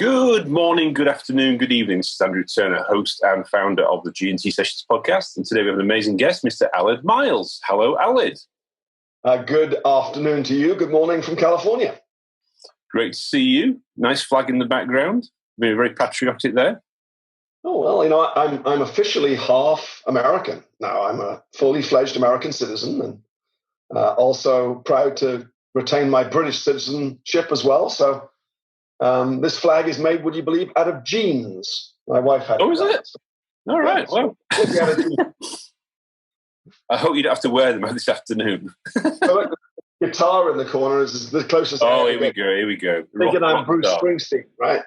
Good morning, good afternoon, good evening. This is Andrew Turner, host and founder of the G&T Sessions podcast. And today we have an amazing guest, Mr. Aled Miles. Hello, Aled. Good afternoon to you. Good morning from California. Great to see you. Nice flag in the background. Being very patriotic there. Oh, well, you know, I'm officially half American now. I'm a fully fledged American citizen and also proud to retain my British citizenship as well. So this flag is made, would you believe, out of jeans. My wife had. Oh, is it? All right. Well, I hope you don't have to wear them this afternoon. So the guitar in the corner is the closest. Oh, here we go. Thinking I'm Bruce Springsteen, right?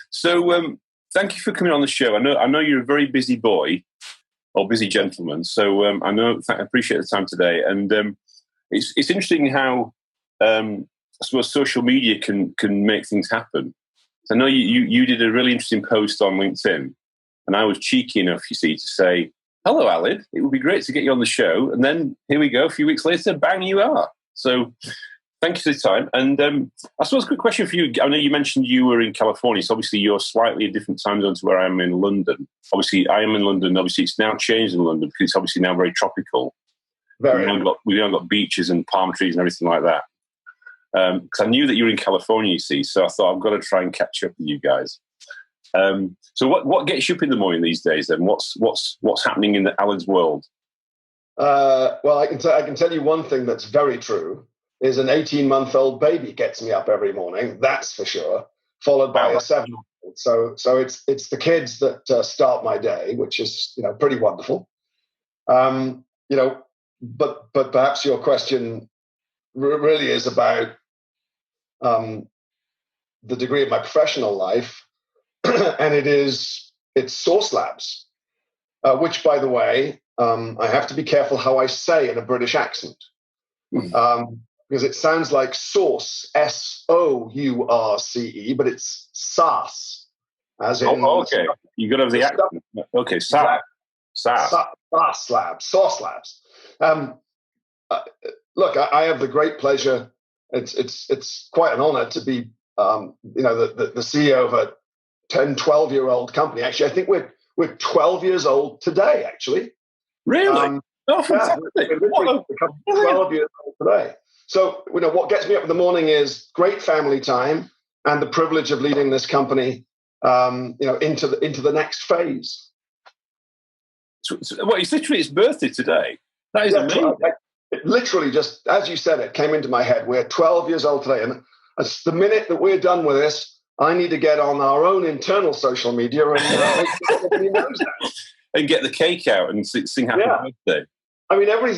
So, thank you for coming on the show. I know you're a very busy boy or busy gentleman. So I appreciate the time today, and it's interesting how I suppose social media can make things happen. So I know you did a really interesting post on LinkedIn, and I was cheeky enough, you see, to say, "Hello, Aled. It would be great to get you on the show." And then here we go. A few weeks later, bang, you are. So thank you for the time. And I suppose a quick question for you. I know you mentioned you were in California, so obviously you're slightly a different time zone to where I am in London. Obviously, I am in London. Obviously, it's now changed in London because it's obviously now very tropical. We've now got beaches and palm trees and everything like that. Because I knew that you were in California, you see, so I thought I've got to try and catch up with you guys. So what gets you up in the morning these days then? What's happening in the Aled's world? Well, I can tell you one thing that's very true is an 18-month-old baby gets me up every morning. That's for sure. Followed by a 7-year-old. So it's the kids that start my day, which is pretty wonderful. But perhaps your question really is about the degree of my professional life, and it's Source Labs, which, by the way, I have to be careful how I say in a British accent, because it sounds like source, S-O-U-R-C-E, but it's SaaS, as in. Oh, okay. You got to have the accent. Okay, SaaS. Source Labs. Look, I have the great pleasure. It's quite an honor to be, the CEO of a 10, 12-year-old company. Actually, I think we're 12 years old today. Actually, really? Fantastic! We're 12 years old today. So, what gets me up in the morning is great family time and the privilege of leading this company, into the next phase. So, it's literally its birthday today. That is amazing. It literally just, as you said, it came into my head. We're 12 years old today. And the minute that we're done with this, I need to get on our own internal social media and make sure everybody knows that. And get the cake out and sing happy birthday. I mean, every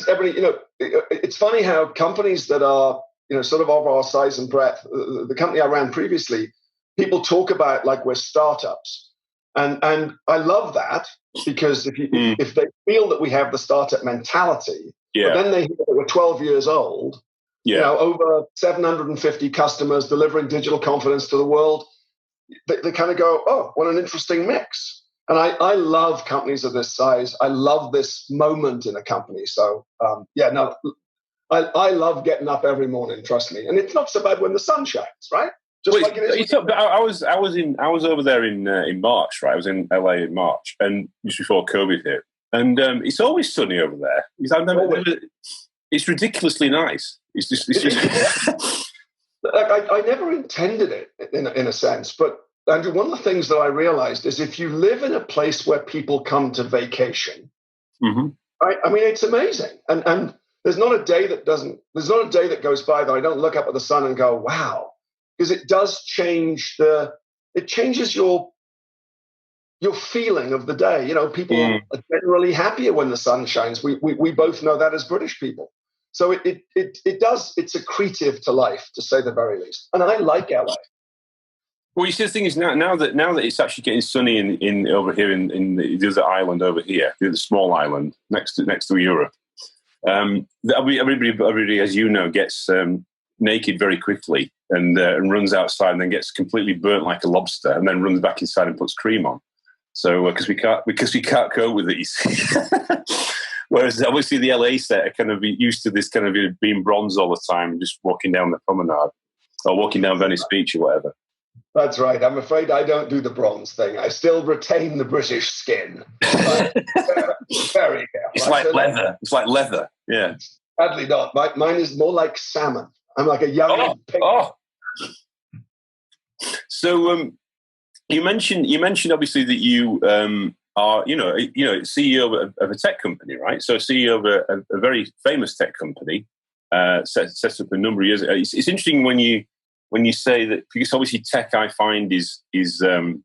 it's funny how companies that are, sort of our size and breadth, the company I ran previously, people talk about like we're startups. And I love that because if they feel that we have the startup mentality, but then they hear that we're 12 years old, over 750 customers delivering digital confidence to the world, they kind of go, oh, what an interesting mix. And I love companies of this size. I love this moment in a company. So, I love getting up every morning, trust me. And it's not so bad when the sun shines, right? I was over there in March, right? I was in LA in March, and just before COVID hit, and it's always sunny over there. It's ridiculously nice. It's just. I never intended it in a sense, but Andrew, one of the things that I realized is if you live in a place where people come to vacation, right? I mean, it's amazing, and there's not a day that goes by that I don't look up at the sun and go, wow. Because it does it changes your feeling of the day. People are generally happier when the sun shines. We both know that as British people. So it does, it's accretive to life, to say the very least. And I like LA. Well, you see, the thing is now that it's actually getting sunny in over here in the other island over here, the small island next to Europe. Everybody, as you know, gets naked very quickly and runs outside and then gets completely burnt like a lobster and then runs back inside and puts cream on. So because we can't cope with it, you see. Whereas obviously the LA set are kind of used to this kind of being bronze all the time, just walking down the promenade or walking down Venice Beach or whatever. That's right. I'm afraid I don't do the bronze thing. I still retain the British skin. But, very careful. It's like leather. It's like leather. Yeah. Sadly not. Mine is more like salmon. I'm like a young pig. Oh. So you mentioned obviously that you are CEO of a tech company, right? So CEO of a very famous tech company, set up a number of years ago. It's interesting when you say that, because obviously tech, I find is it's a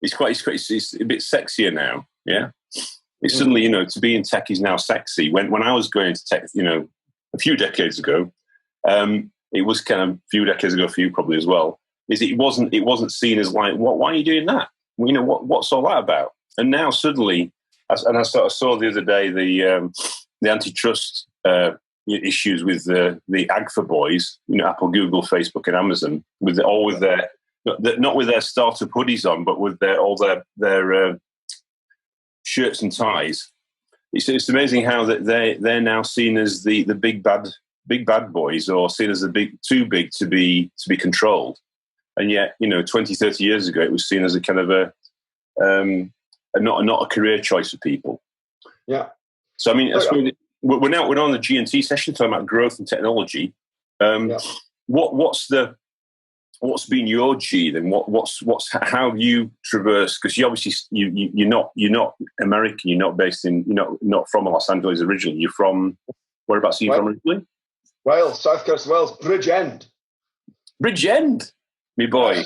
bit sexier now. Yeah, it's suddenly, to be in tech is now sexy. When I was going into tech, a few decades ago, it was kind of a few decades ago for you probably as well. It wasn't seen as like, why are you doing that? What's all that about? And now suddenly, I sort of saw the other day the antitrust issues with the AGFA boys, Apple, Google, Facebook, and Amazon, not with their startup hoodies on, but with all their shirts and ties. It's amazing how that they're now seen as the big bad boys, or seen as too big to be controlled. And yet, 20, 30 years ago, it was seen as a kind of not a career choice for people. Yeah. So I mean, we're on the G&T session talking about growth and technology. What's been your G then? How have you traversed? Because you obviously you're not American. You're not based in. You're not from Los Angeles originally. You're from whereabouts are you from originally? Wales, South Coast of Wales, Bridgend. Bridgend, me boy.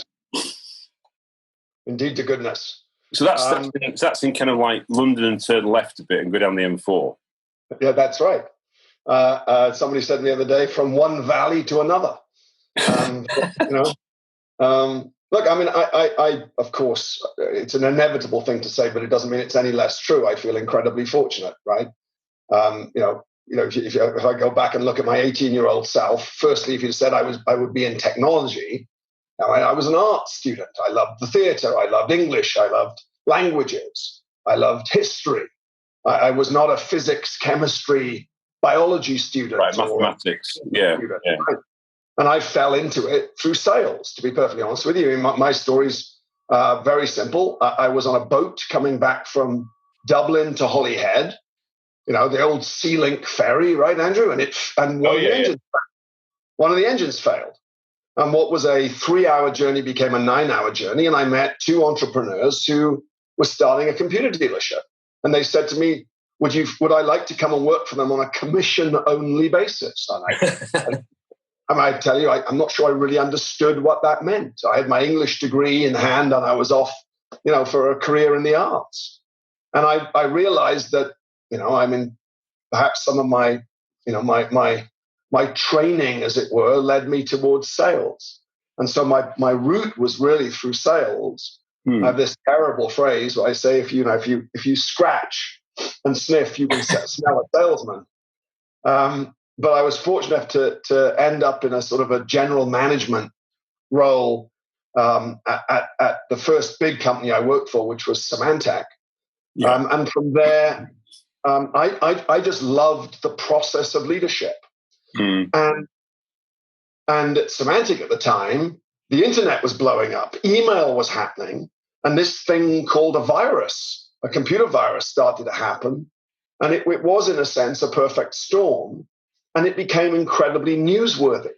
Indeed to goodness. So that's in kind of like London and turn left a bit and go down the M4. Yeah, that's right. Somebody said the other day, from one valley to another. Look, I mean, I of course, it's an inevitable thing to say, but it doesn't mean it's any less true. I feel incredibly fortunate, right? If I go back and look at my 18-year-old self, firstly, if you said I would be in technology, I was an art student. I loved the theater. I loved English. I loved languages. I loved history. I was not a physics, chemistry, biology student. Right, mathematics. Yeah. Right? And I fell into it through sales, to be perfectly honest with you. My story's very simple. I was on a boat coming back from Dublin to Holyhead, the old Sea Link ferry, right, Andrew? And one of the engines failed. And what was a 3-hour journey became a 9-hour journey. And I met two entrepreneurs who were starting a computer dealership. And they said to me, would I like to come and work for them on a commission-only basis? And I tell you, I'm not sure I really understood what that meant. I had my English degree in hand, and I was off, for a career in the arts. And I realized that, perhaps some of my training, as it were, led me towards sales. And so my route was really through sales. I have this terrible phrase where I say, if you scratch and sniff, you can smell a salesman. But I was fortunate enough to end up in a sort of a general management role at the first big company I worked for, which was Symantec. Yeah. And from there, I just loved the process of leadership. And at Symantec at the time, the internet was blowing up, email was happening, and this thing called a virus, a computer virus, started to happen. And it was, in a sense, a perfect storm. And it became incredibly newsworthy.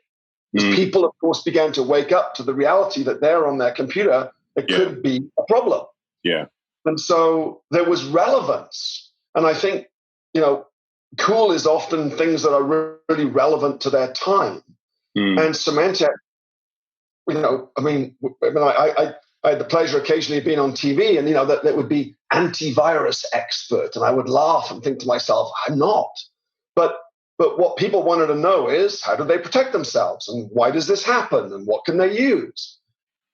People, of course, began to wake up to the reality that there on their computer, there could be a problem. Yeah. And so there was relevance. And I think, cool is often things that are really relevant to their time. And Symantec, I had the pleasure occasionally of being on TV, and, that would be antivirus expert. And I would laugh and think to myself, I'm not. But what people wanted to know is, how do they protect themselves? And why does this happen? And what can they use?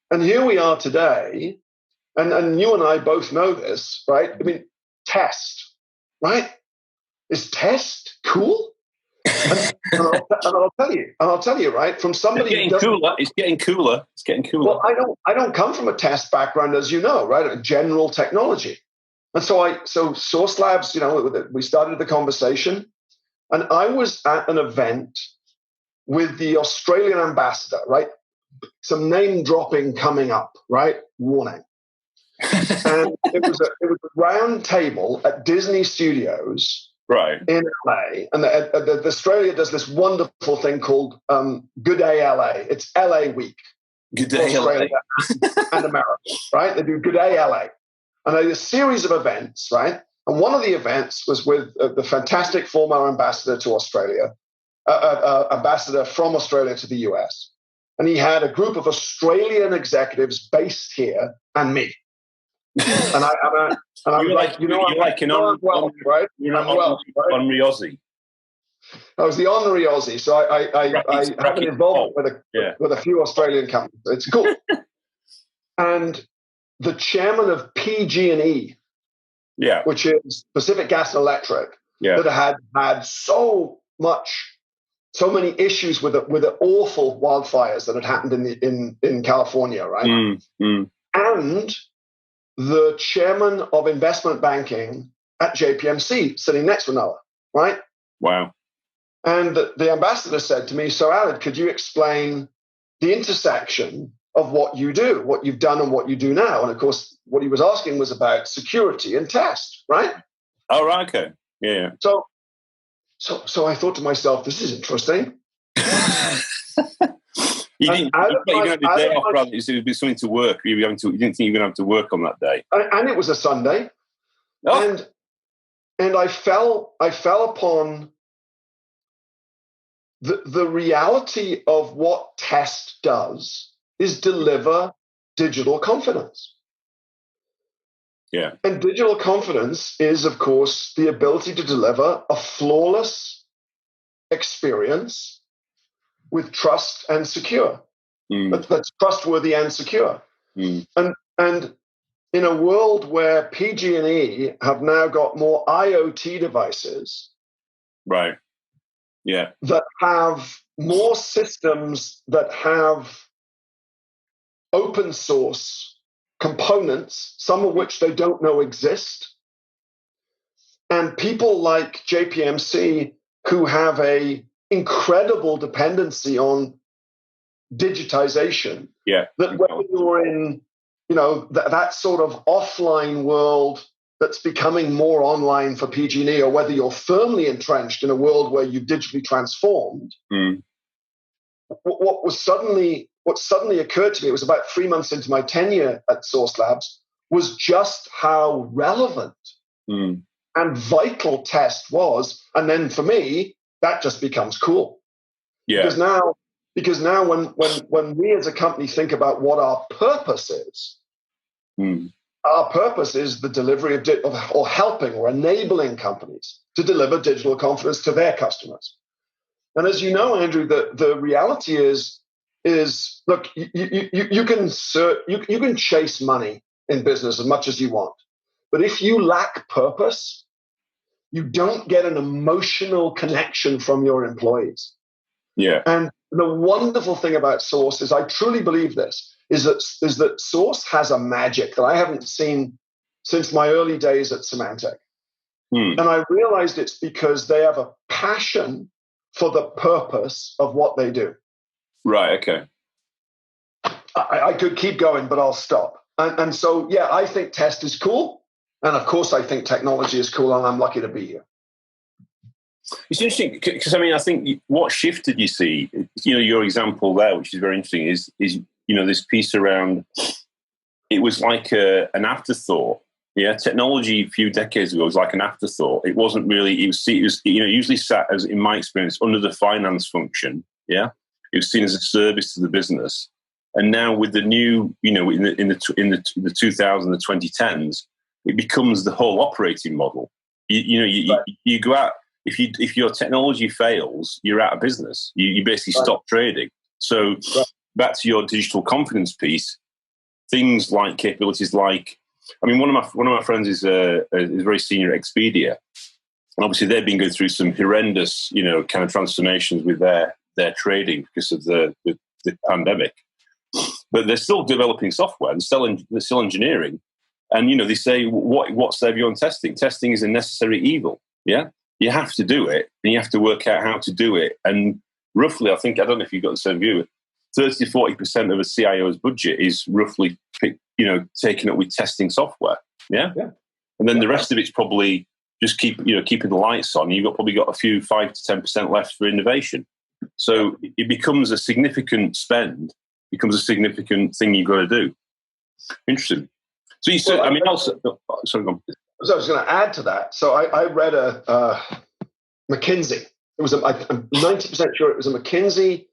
And here we are today, and you and I both know this, right? I mean, test, right? Is test cool? And I'll tell you, right? From somebody it's getting cooler. Well, I don't come from a test background, as you know, right? A general technology. And so Source Labs, we started the conversation. And I was at an event with the Australian ambassador, right? some name dropping coming up, right? Warning. And it was a round table at Disney Studios, right, in LA. And Australia does this wonderful thing called Good Day LA. It's LA Week. Good Day Australia LA. and America, right? They do Good Day LA. And they do a series of events, right? And one of the events was with the fantastic former ambassador to Australia, ambassador from Australia to the US. And he had a group of Australian executives based here and me. And I was like, you're like an honorary Aussie. I was the honorary Aussie, so I have an involvement with a few Australian companies. It's cool. And the chairman of PG&E, which is Pacific Gas and Electric, that had so many issues with the awful wildfires that had happened in California, right? And the chairman of investment banking at JPMC sitting next to another, right? Wow. And the ambassador said to me, so Aled, could you explain the intersection of what you do, what you've done and what you do now? And of course, what he was asking was about security and test, right? Oh, right, okay. Yeah. So I thought to myself, this is interesting. You didn't have a day off, rather. It would be something to work. You didn't think you were going to have to work on that day. And it was a Sunday. Oh. And I fell upon the reality of what test does is deliver digital confidence. Yeah. And digital confidence is, of course, the ability to deliver a flawless experience with trust and secure. That's trustworthy and secure. And in a world where PG&E have now got more IoT devices, right? Yeah, that have more systems that have open source components, some of which they don't know exist, and people like JPMC who have a incredible dependency on digitization. Yeah, that whether you're in, that sort of offline world that's becoming more online for PG&E, or whether you're firmly entrenched in a world where you've digitally transformed. What suddenly occurred to me, it was about 3 months into my tenure at Source Labs, was just how relevant and vital test was. And then for me, that just becomes cool. Yeah. Because now when we as a company think about what our purpose is, our purpose is the delivery or helping or enabling companies to deliver digital confidence to their customers. And as you know, Andrew, the reality is look, you can chase money in business as much as you want, but if you lack purpose, you don't get an emotional connection from your employees. Yeah. And the wonderful thing about Source is, I truly believe this, is that Source has a magic that I haven't seen since my early days at Symantec. And I realized it's because they have a passion for the purpose of what they do. Right, okay. I could keep going, but I'll stop. And so, yeah, I think test is cool. And of course, I think technology is cool, and I'm lucky to be here. It's interesting because I think what shift did you see? Your example there, which is very interesting, is this piece around. It was like an afterthought. Yeah, technology a few decades ago was like an afterthought. It wasn't really. It was usually sat as, in my experience, under the finance function. Yeah, it was seen as a service to the business. And now with the new, in the 2010s. It becomes the whole operating model. You go out, if your technology fails, you're out of business. You basically stop trading. So back to your digital confidence piece, things like capabilities like, one of my friends is very senior at Expedia, and obviously they've been going through some horrendous kind of transformations with their trading because of the pandemic. But they're still developing software and they're still engineering. And, they say, what's their view on testing? Testing is a necessary evil, yeah? You have to do it, and you have to work out how to do it. And roughly, I don't know if you've got the same view, 30 to 40% of a CIO's budget is roughly, taken up with testing software. Yeah. And then the rest of it's probably just keeping the lights on. You've probably got a few 5 to 10% left for innovation. So it becomes a significant spend, becomes a significant thing you've got to do. Interesting. So you said, sorry, go on. So I was going to add to that. So I read a McKinsey. I'm 90% sure it was a McKinsey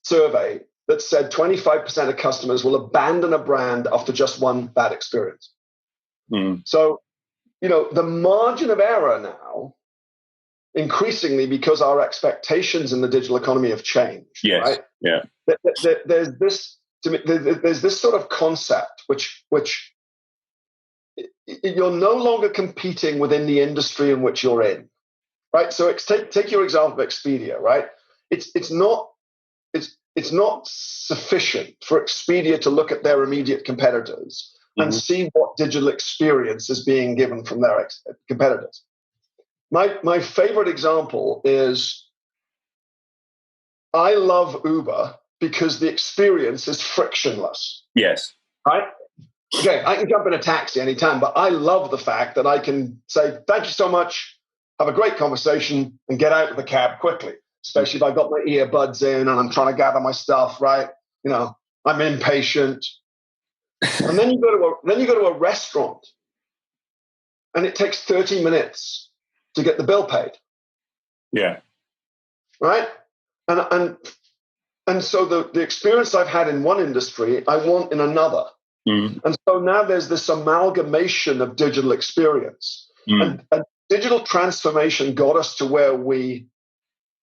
survey that said 25% of customers will abandon a brand after just one bad experience. So, the margin of error now, increasingly because our expectations in the digital economy have changed. Yes. Right? Yeah. There's this sort of concept which you're no longer competing within the industry in which you're in, right? So take your example of Expedia, right? It's not sufficient for Expedia to look at their immediate competitors and see what digital experience is being given from their competitors. My favorite example is I love Uber because the experience is frictionless. Yes. Right? Okay, I can jump in a taxi anytime, but I love the fact that I can say, thank you so much, have a great conversation, and get out of the cab quickly, especially if I've got my earbuds in and I'm trying to gather my stuff, right? I'm impatient. And then you go to a restaurant, and it takes 30 minutes to get the bill paid. Yeah. Right? And so the experience I've had in one industry, I want in another. And so now there's this amalgamation of digital experience. And digital transformation got us to where we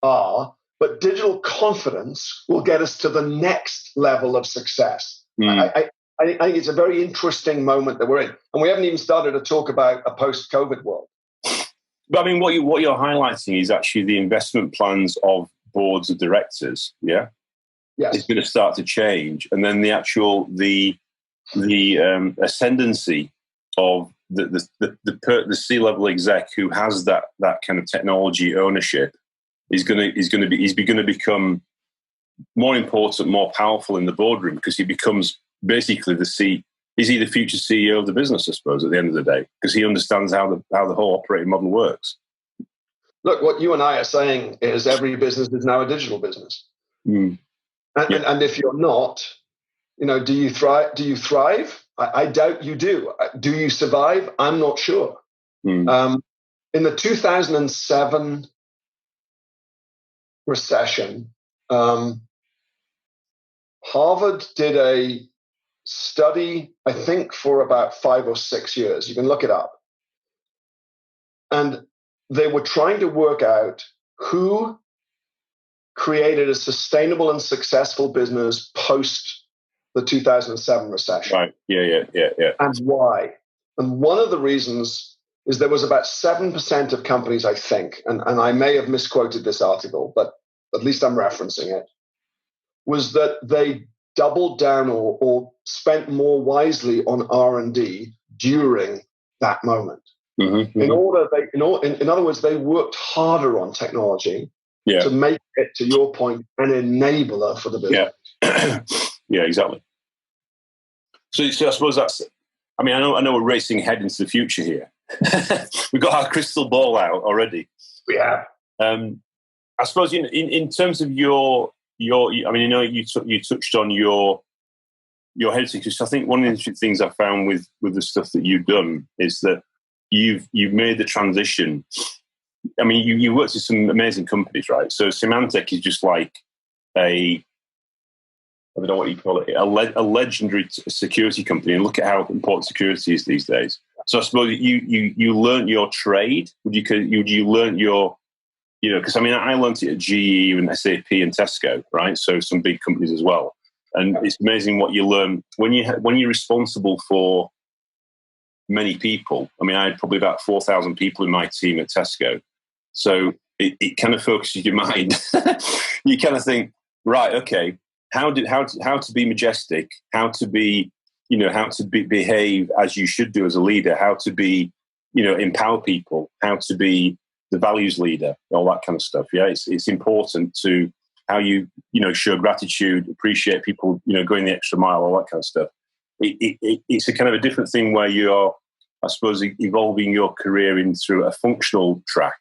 are, but digital confidence will get us to the next level of success. I think it's a very interesting moment that we're in. And we haven't even started to talk about a post-COVID world. But I mean, what you're highlighting is actually the investment plans of boards of directors, yeah? Yes. It's going to start to change. And then the ascendancy of the C-level exec who has that kind of technology ownership is going to become more important, more powerful in the boardroom, because he becomes basically is he the future CEO of the business, I suppose, at the end of the day, because he understands how the whole operating model works. Look, what you and I are saying is every business is now a digital business. And if you're not, do you thrive? I doubt you do. Do you survive? I'm not sure. In the 2007 recession, Harvard did a study, I think, for about 5 or 6 years. You can look it up. And they were trying to work out who created a sustainable and successful business post the 2007 recession. Right. Yeah. And why? And one of the reasons is there was about 7% of companies, I think, and I may have misquoted this article, but at least I'm referencing it, was that they doubled down or spent more wisely on R&D during that moment. In other words, they worked harder on technology to make it, to your point, an enabler for the business. Yeah, exactly. So I suppose that's. I mean, I know we're racing ahead into the future here. We've got our crystal ball out already. We have. I suppose in terms of your. I mean, you touched on your heritage. Because I think one of the interesting things I found with the stuff that you've done is that you've made the transition. I mean, you worked with some amazing companies, right? So Symantec is just like I don't know what you call it, a legendary security company. And look at how important security is these days. So I suppose you learned your trade. Would you learn your, because I mean, I learned it at GE and SAP and Tesco, right? So some big companies as well. And it's amazing what you learn when you're responsible for many people. I mean, I had probably about 4,000 people in my team at Tesco. So it kind of focuses your mind. You kind of think, right, okay, how to be majestic, how to behave as you should do as a leader, how to be, empower people, how to be the values leader, all that kind of stuff. Yeah, it's important to how you show gratitude, appreciate people, going the extra mile, all that kind of stuff. It's a kind of a different thing where you are, I suppose, evolving your career through a functional track.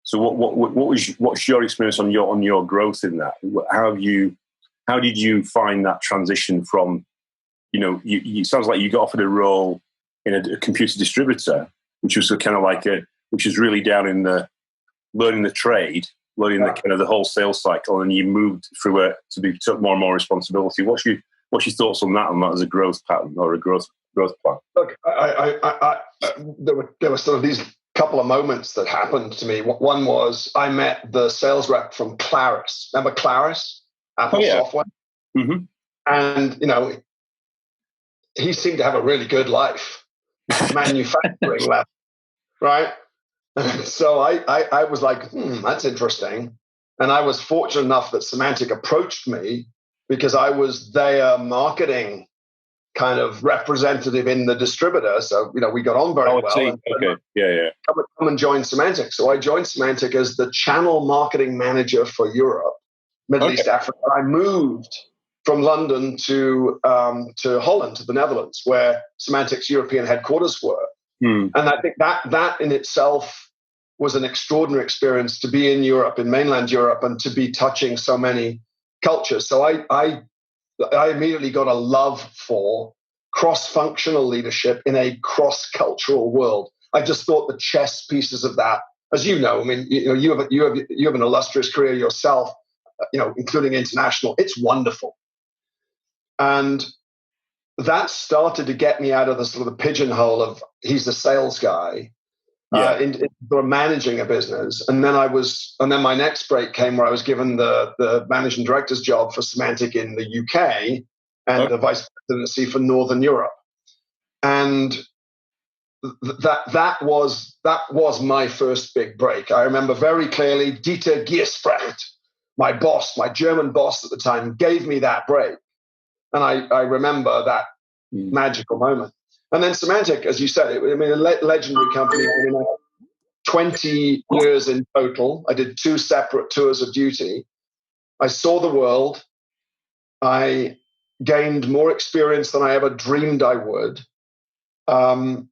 So what's your experience on your growth in that? How did you find that transition from, it sounds like you got offered a role in a computer distributor, which was kind of like which is really down in the learning the trade, learning the kind of the whole sales cycle, and you moved through it to took more and more responsibility. What's your thoughts on that as a growth pattern or a growth plan? Look, there were sort of these couple of moments that happened to me. One was I met the sales rep from Claris. Remember Claris, Apple software? Mm-hmm. And he seemed to have a really good life, manufacturing level, right? So I was like, that's interesting. And I was fortunate enough that Symantec approached me because I was their marketing kind of representative in the distributor. So, we got on very well. And, okay. Yeah. Come and join Symantec. So I joined Symantec as the channel marketing manager for Europe, Middle East, Africa. I moved from London to Holland, to the Netherlands, where Symantec's European headquarters were. And I think that in itself was an extraordinary experience, to be in Europe, in mainland Europe, and to be touching so many cultures. So I immediately got a love for cross-functional leadership in a cross-cultural world. I just thought the chess pieces of that, as you know, I mean, you have an illustrious career yourself, including international. It's wonderful. And that started to get me out of the sort of the pigeonhole of he's a sales guy, into managing a business. And then my next break came where I was given the managing director's job for Symantec in the UK and the vice presidency for Northern Europe. And that was my first big break. I remember very clearly Dieter Giersprecht, my boss, my German boss at the time, gave me that break. And I remember that magical moment. And then Symantec, as you said, a legendary company. 20 years in total. I did 2 separate tours of duty. I saw the world. I gained more experience than I ever dreamed I would. The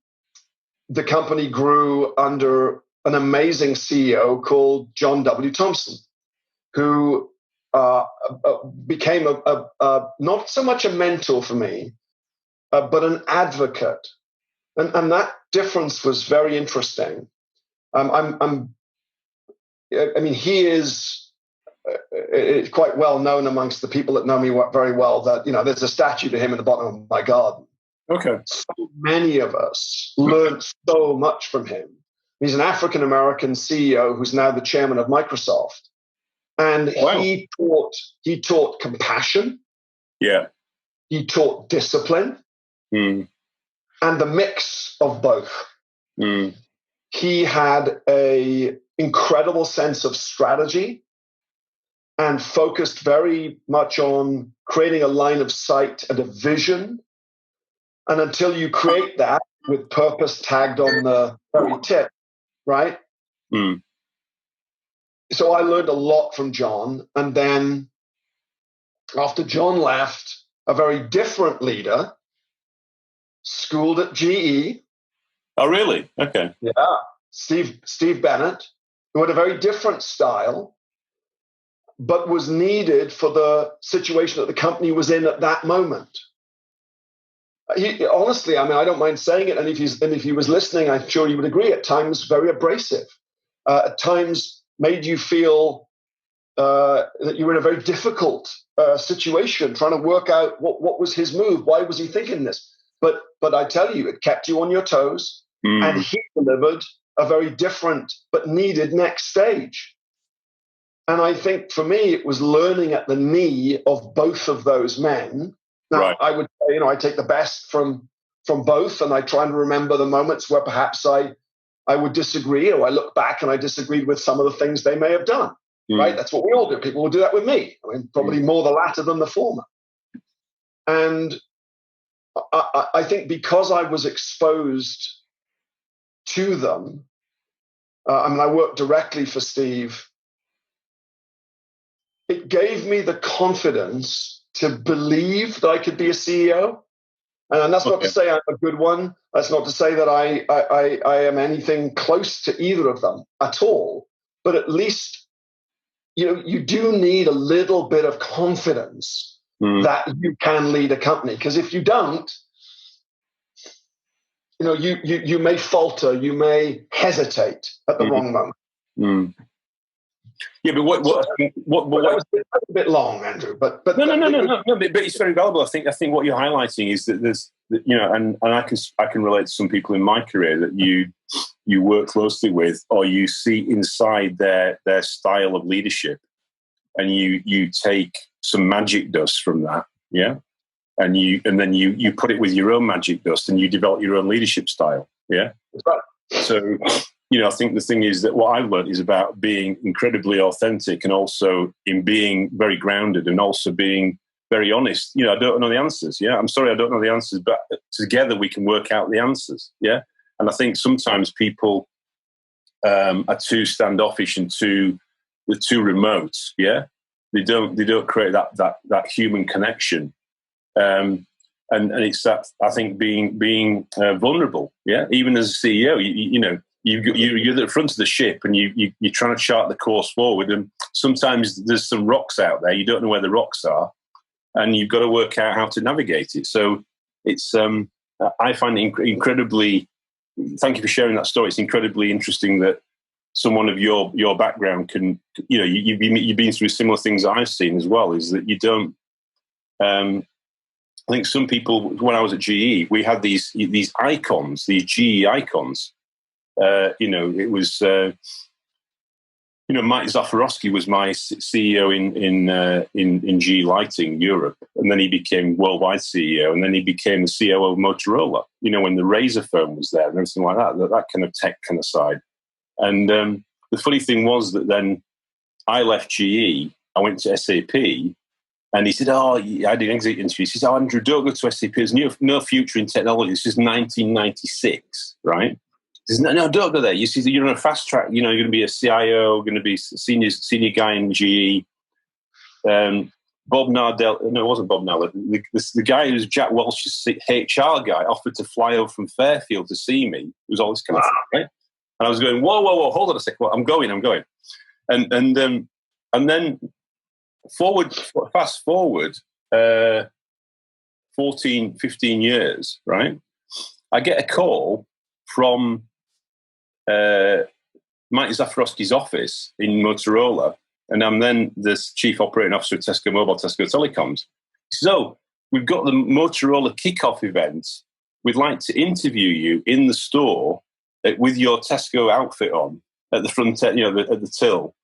company grew under an amazing CEO called John W. Thompson, who became not so much a mentor for me, but an advocate. And that difference was very interesting. He is quite well known amongst the people that know me very well that, there's a statue to him in the bottom of my garden. Okay. So many of us learned so much from him. He's an African-American CEO who's now the chairman of Microsoft. And he taught compassion. Yeah. He taught discipline. And the mix of both. He had an incredible sense of strategy and focused very much on creating a line of sight and a vision. And until you create that with purpose tagged on the very tip, right? So I learned a lot from John. And then after John left, a very different leader, schooled at GE. Oh, really? Okay. Yeah. Steve Bennett, who had a very different style, but was needed for the situation that the company was in at that moment. Honestly, I don't mind saying it, and if he was listening, I'm sure he would agree. At times, very abrasive. At times, made you feel that you were in a very difficult situation, trying to work out what was his move. Why was he thinking this? But I tell you, it kept you on your toes, and he delivered a very different but needed next stage. And I think for me, it was learning at the knee of both of those men. Now, I would say, I take the best from both, and I try and remember the moments where perhaps I would disagree, or I look back and I disagreed with some of the things they may have done. Right? That's what we all do. People will do that with me. Probably more the latter than the former. And I think because I was exposed to them, I worked directly for Steve it gave me the confidence to believe that I could be a CEO. And that's not to say I'm a good one. That's not to say that I am anything close to either of them at all. But at least, you do need a little bit of confidence that you can lead a company. Because if you don't, you may falter, you may hesitate at the wrong moment. Yeah, but what that was a bit long, Andrew. But no. But it's very valuable. I think what you're highlighting is that there's, and I can relate to some people in my career that you work closely with, or you see inside their style of leadership, and you take some magic dust from that, yeah, and then you put it with your own magic dust, and you develop your own leadership style, yeah. Right. So, I think the thing is that what I've learned is about being incredibly authentic, and also in being very grounded, and also being very honest. I don't know the answers. Yeah, I'm sorry, I don't know the answers, but together we can work out the answers. Yeah, and I think sometimes people are too standoffish and too remote. Yeah, they don't create that human connection. And it's that, I think, being vulnerable. Yeah, even as a CEO, you're at the front of the ship, and you're trying to chart the course forward. And sometimes there's some rocks out there. You don't know where the rocks are, and you've got to work out how to navigate it. So it's I find it incredibly. Thank you for sharing that story. It's incredibly interesting that someone of your background can, you've been through similar things that I've seen as well. Is that you don't. I think some people, when I was at GE, we had these icons, these GE icons. It was, Mike Zafarowski was my CEO in GE Lighting Europe, and then he became worldwide CEO, and then he became the COO of Motorola. When the Razor phone was there and everything like that kind of tech kind of side. And the funny thing was that then I left GE, I went to SAP. And he said, I did an exit interview. He says, Andrew, don't go to SAP. There's no future in technology. This is 1996, right? He says, no, don't go there. You see, you're on a fast track. You're going to be a CIO, going to be a senior guy in GE. Bob Nardell, no, it wasn't Bob Nardell. The guy who's Jack Welch's HR guy offered to fly over from Fairfield to see me. It was all this kind of thing, right? And I was going, whoa, hold on a second. Well, I'm going. And then fast forward 14, 15 years, right? I get a call from Mike Zafarowski's office in Motorola, and I'm then the chief operating officer at Tesco Mobile, Tesco Telecoms. So we've got the Motorola kickoff event. We'd like to interview you in the store with your Tesco outfit on at the front, at the till,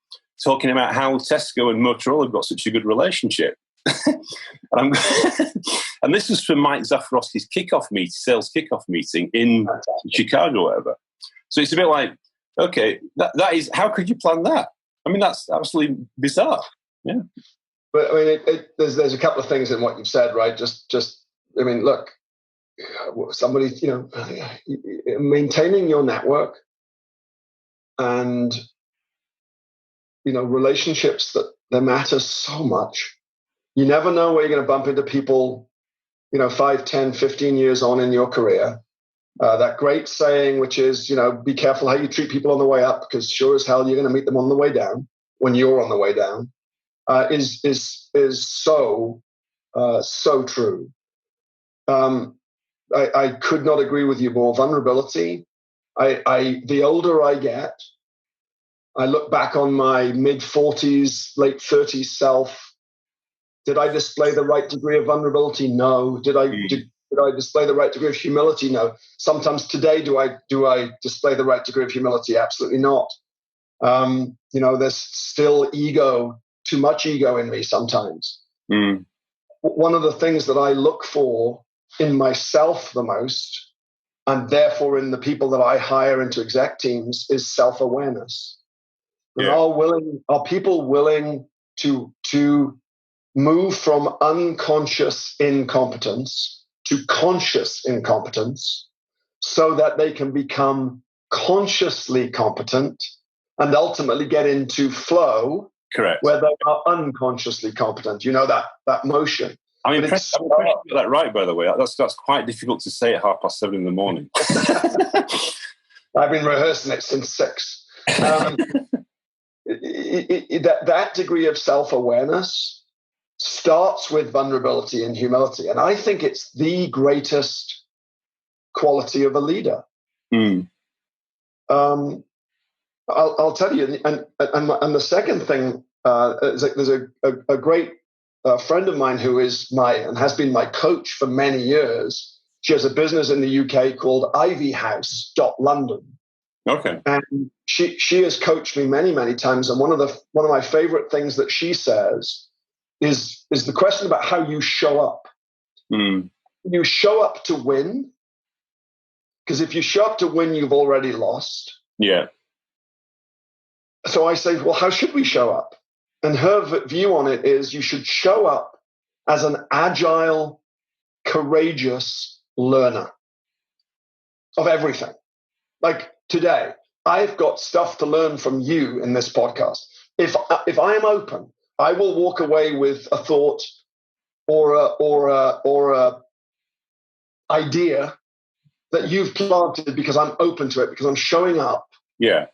talking about how Tesco and Motorola have got such a good relationship. and this was for Mike Zafarowski's sales kickoff meeting in Chicago or whatever. So it's a bit like, okay, that is, how could you plan that? I mean, that's absolutely bizarre. Yeah. But I mean, there's a couple of things in what you've said, right? I mean, look, somebody, maintaining your network and, relationships that matter so much. You never know where you're going to bump into people, 5, 10, 15 years on in your career. That great saying, which is, be careful how you treat people on the way up, because sure as hell you're going to meet them on the way down when you're on the way down, is so true. I could not agree with you more. Vulnerability. The older I get, I look back on my mid-40s, late 30s self. Did I display the right degree of vulnerability? No. Did I display the right degree of humility? No. Sometimes today, do I display the right degree of humility? Absolutely not. There's still ego, too much ego in me sometimes. One of the things that I look for in myself the most, and therefore in the people that I hire into exec teams, is self-awareness. Yeah. Are people willing to move from unconscious incompetence to conscious incompetence so that they can become consciously competent and ultimately get into flow Correct. Where they are unconsciously competent. You know, that motion. I'm impressed you got that right, by the way. That's quite difficult to say at 7:30 in the morning. I've been rehearsing it since 6. That degree of self-awareness starts with vulnerability and humility. And I think it's the greatest quality of a leader. I'll tell you, and the second thing is that there's a great friend of mine who is has been my coach for many years. She has a business in the UK called ivyhouse.london. Okay. And she has coached me many, many times. And one of my favorite things that she says is the question about how you show up. You show up to win, because if you show up to win, you've already lost. Yeah. So I say, well, how should we show up? And her view on it is you should show up as an agile, courageous learner of everything. Like today, I've got stuff to learn from you in this podcast. If I am open, I will walk away with a thought or a idea that you've planted because I'm open to it, because I'm showing up. Yeah.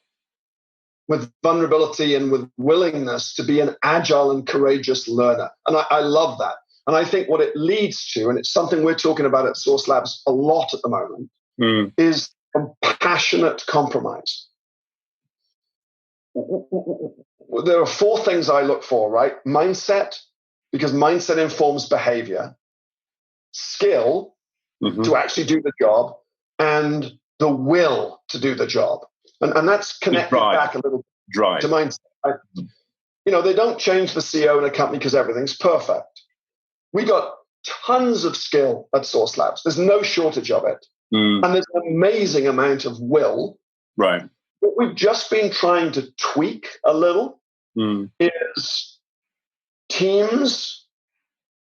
With vulnerability and with willingness to be an agile and courageous learner. And I love that. And I think what it leads to, and it's something we're talking about at Source Labs a lot at the moment, is compassionate compromise. There are 4 things I look for, right? Mindset, because mindset informs behavior. Skill, to actually do the job. And the will to do the job. And that's connected back a little to mindset. You know, they don't change the CEO in a company because everything's perfect. We got tons of skill at Source Labs. There's no shortage of it. And there's an amazing amount of will. Right. What we've just been trying to tweak a little is teams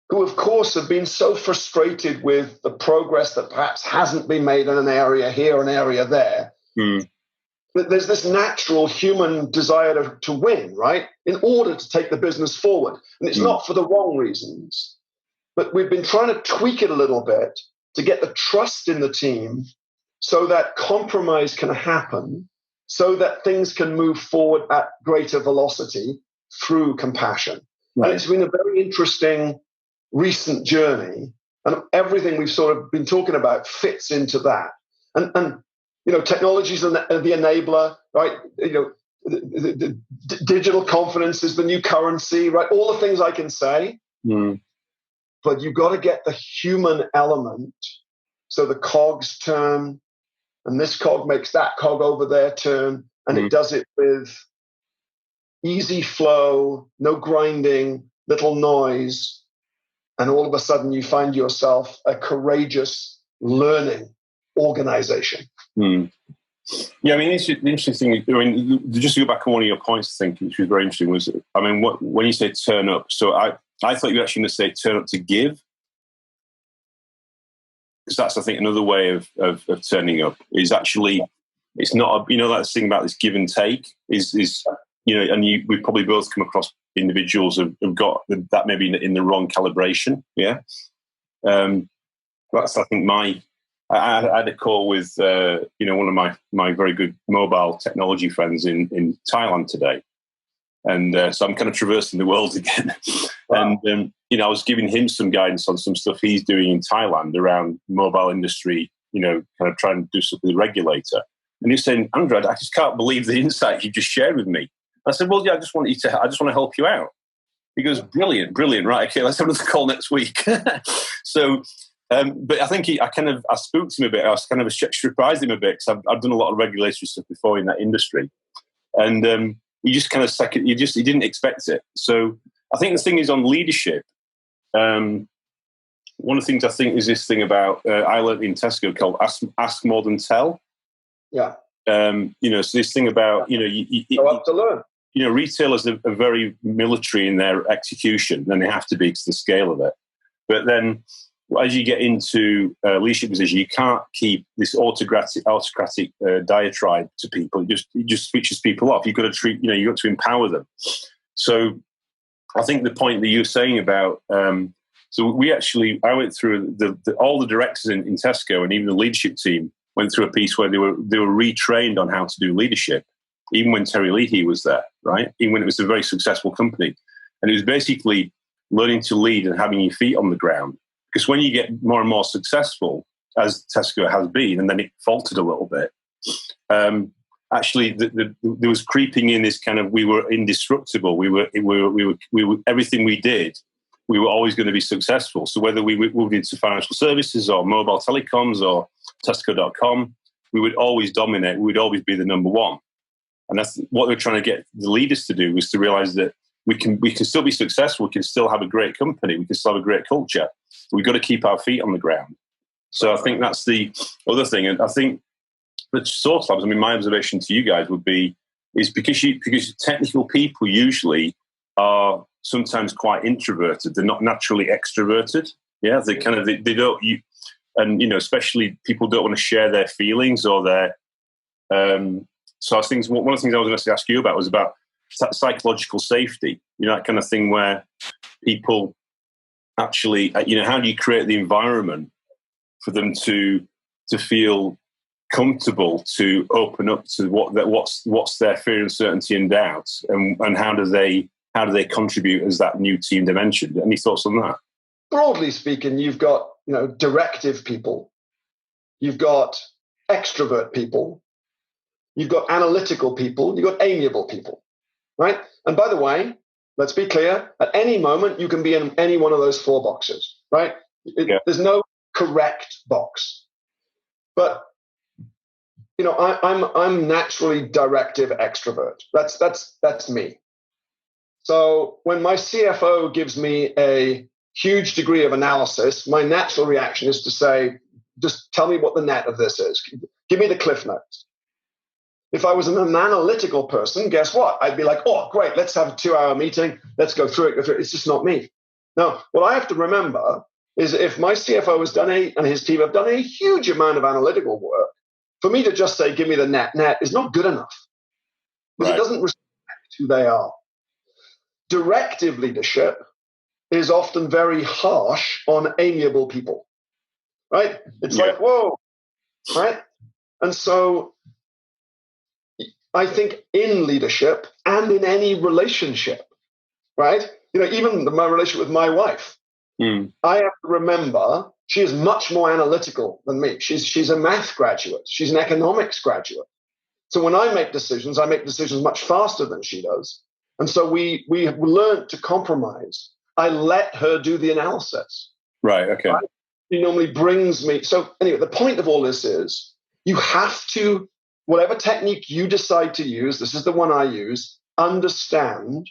who, of course, have been so frustrated with the progress that perhaps hasn't been made in an area here, an area there. There's this natural human desire to win, right? In order to take the business forward. And it's not for the wrong reasons. But we've been trying to tweak it a little bit to get the trust in the team so that compromise can happen, so that things can move forward at greater velocity through compassion. Right. And it's been a very interesting recent journey. And everything we've sort of been talking about fits into that. And you know, technology is the enabler, right? You know, the digital confidence is the new currency, right? All the things I can say, but you've got to get the human element. So the cogs turn, and this cog makes that cog over there turn, and it does it with easy flow, no grinding, little noise, and all of a sudden you find yourself a courageous learning organization. Yeah, I mean, it's the interesting thing. I mean, just to go back on one of your points, I think, which was very interesting, was, I mean, when you say turn up, so I thought you were actually going to say turn up to give, because that's, I think, another way of turning up is actually, it's not, you know, that thing about this give and take is you know, and we've probably both come across individuals who've got that maybe in the wrong calibration. Yeah, that's, I think, I had a call with you know, one of my very good mobile technology friends in Thailand today, and so I'm kind of traversing the world again. Wow. And you know, I was giving him some guidance on some stuff he's doing in Thailand around mobile industry. You know, kind of trying to do something with the regulator. And he's saying, Andrew, I just can't believe the insight you just shared with me. I said, well, yeah, I just want to help you out. He goes, brilliant, right? Okay, let's have another call next week. So. But I think I spoke to him a bit. I was kind of surprised him a bit because I've done a lot of regulatory stuff before in that industry, and he just kind of he didn't expect it. So I think the thing is on leadership. One of the things I think is this thing about I learned in Tesco called ask more than tell. Yeah. You know, so this thing about you go up to learn. You know, retailers are very military in their execution, and they have to be because of the scale of it. But then, as you get into leadership position, you can't keep this autocratic diatribe to people. It just switches people off. You've got to you've got to empower them. So I think the point that you're saying about, I went through all the directors in Tesco, and even the leadership team went through a piece where they were retrained on how to do leadership, even when Terry Leahy was there, right? Even when it was a very successful company. And it was basically learning to lead and having your feet on the ground. Because when you get more and more successful, as Tesco has been, and then it faltered a little bit, actually, there was creeping in this kind of, we were indestructible. We were everything we did, we were always going to be successful. So whether we moved into financial services or mobile telecoms or Tesco.com, we would always dominate. We would always be the number one. And that's what we're trying to get the leaders to do, is to realize that we can still be successful. We can still have a great company. We can still have a great culture. We've got to keep our feet on the ground. So I think that's the other thing. And I think the Source Labs, my observation to you guys would be, is because technical people usually are sometimes quite introverted. They're not naturally extroverted. Yeah, they don't. Especially people don't want to share their feelings or their. So I think one of the things I was going to ask you about was about psychological safety. That kind of thing where people actually, how do you create the environment for them to feel comfortable to open up to what's their fear, uncertainty, and doubt, and how do they contribute as that new team dimension? Any thoughts on that? Broadly speaking, you've got directive people, you've got extrovert people, you've got analytical people, you've got amiable people, right? And by the way, let's be clear: at any moment, you can be in any one of those four boxes, right? There's no correct box, but I'm naturally directive extrovert. That's me. So when my CFO gives me a huge degree of analysis, my natural reaction is to say, just tell me what the net of this is. Give me the cliff notes. If I was an analytical person, guess what? I'd be like, oh, great, let's have a 2-hour meeting. Let's go through it. It's just not me. Now, what I have to remember is if my CFO has done and his team have done a huge amount of analytical work, for me to just say, give me the net is not good enough, because It doesn't respect who they are. Directive leadership is often very harsh on amiable people, right? It's like, whoa, right? And so I think in leadership and in any relationship, right? Even my relationship with my wife, I have to remember she is much more analytical than me. She's a math graduate. She's an economics graduate. So when I make decisions much faster than she does. And so we have learned to compromise. I let her do the analysis. Right, okay. Right? She normally brings me. So anyway, the point of all this is you have to, whatever technique you decide to use, this is the one I use, understand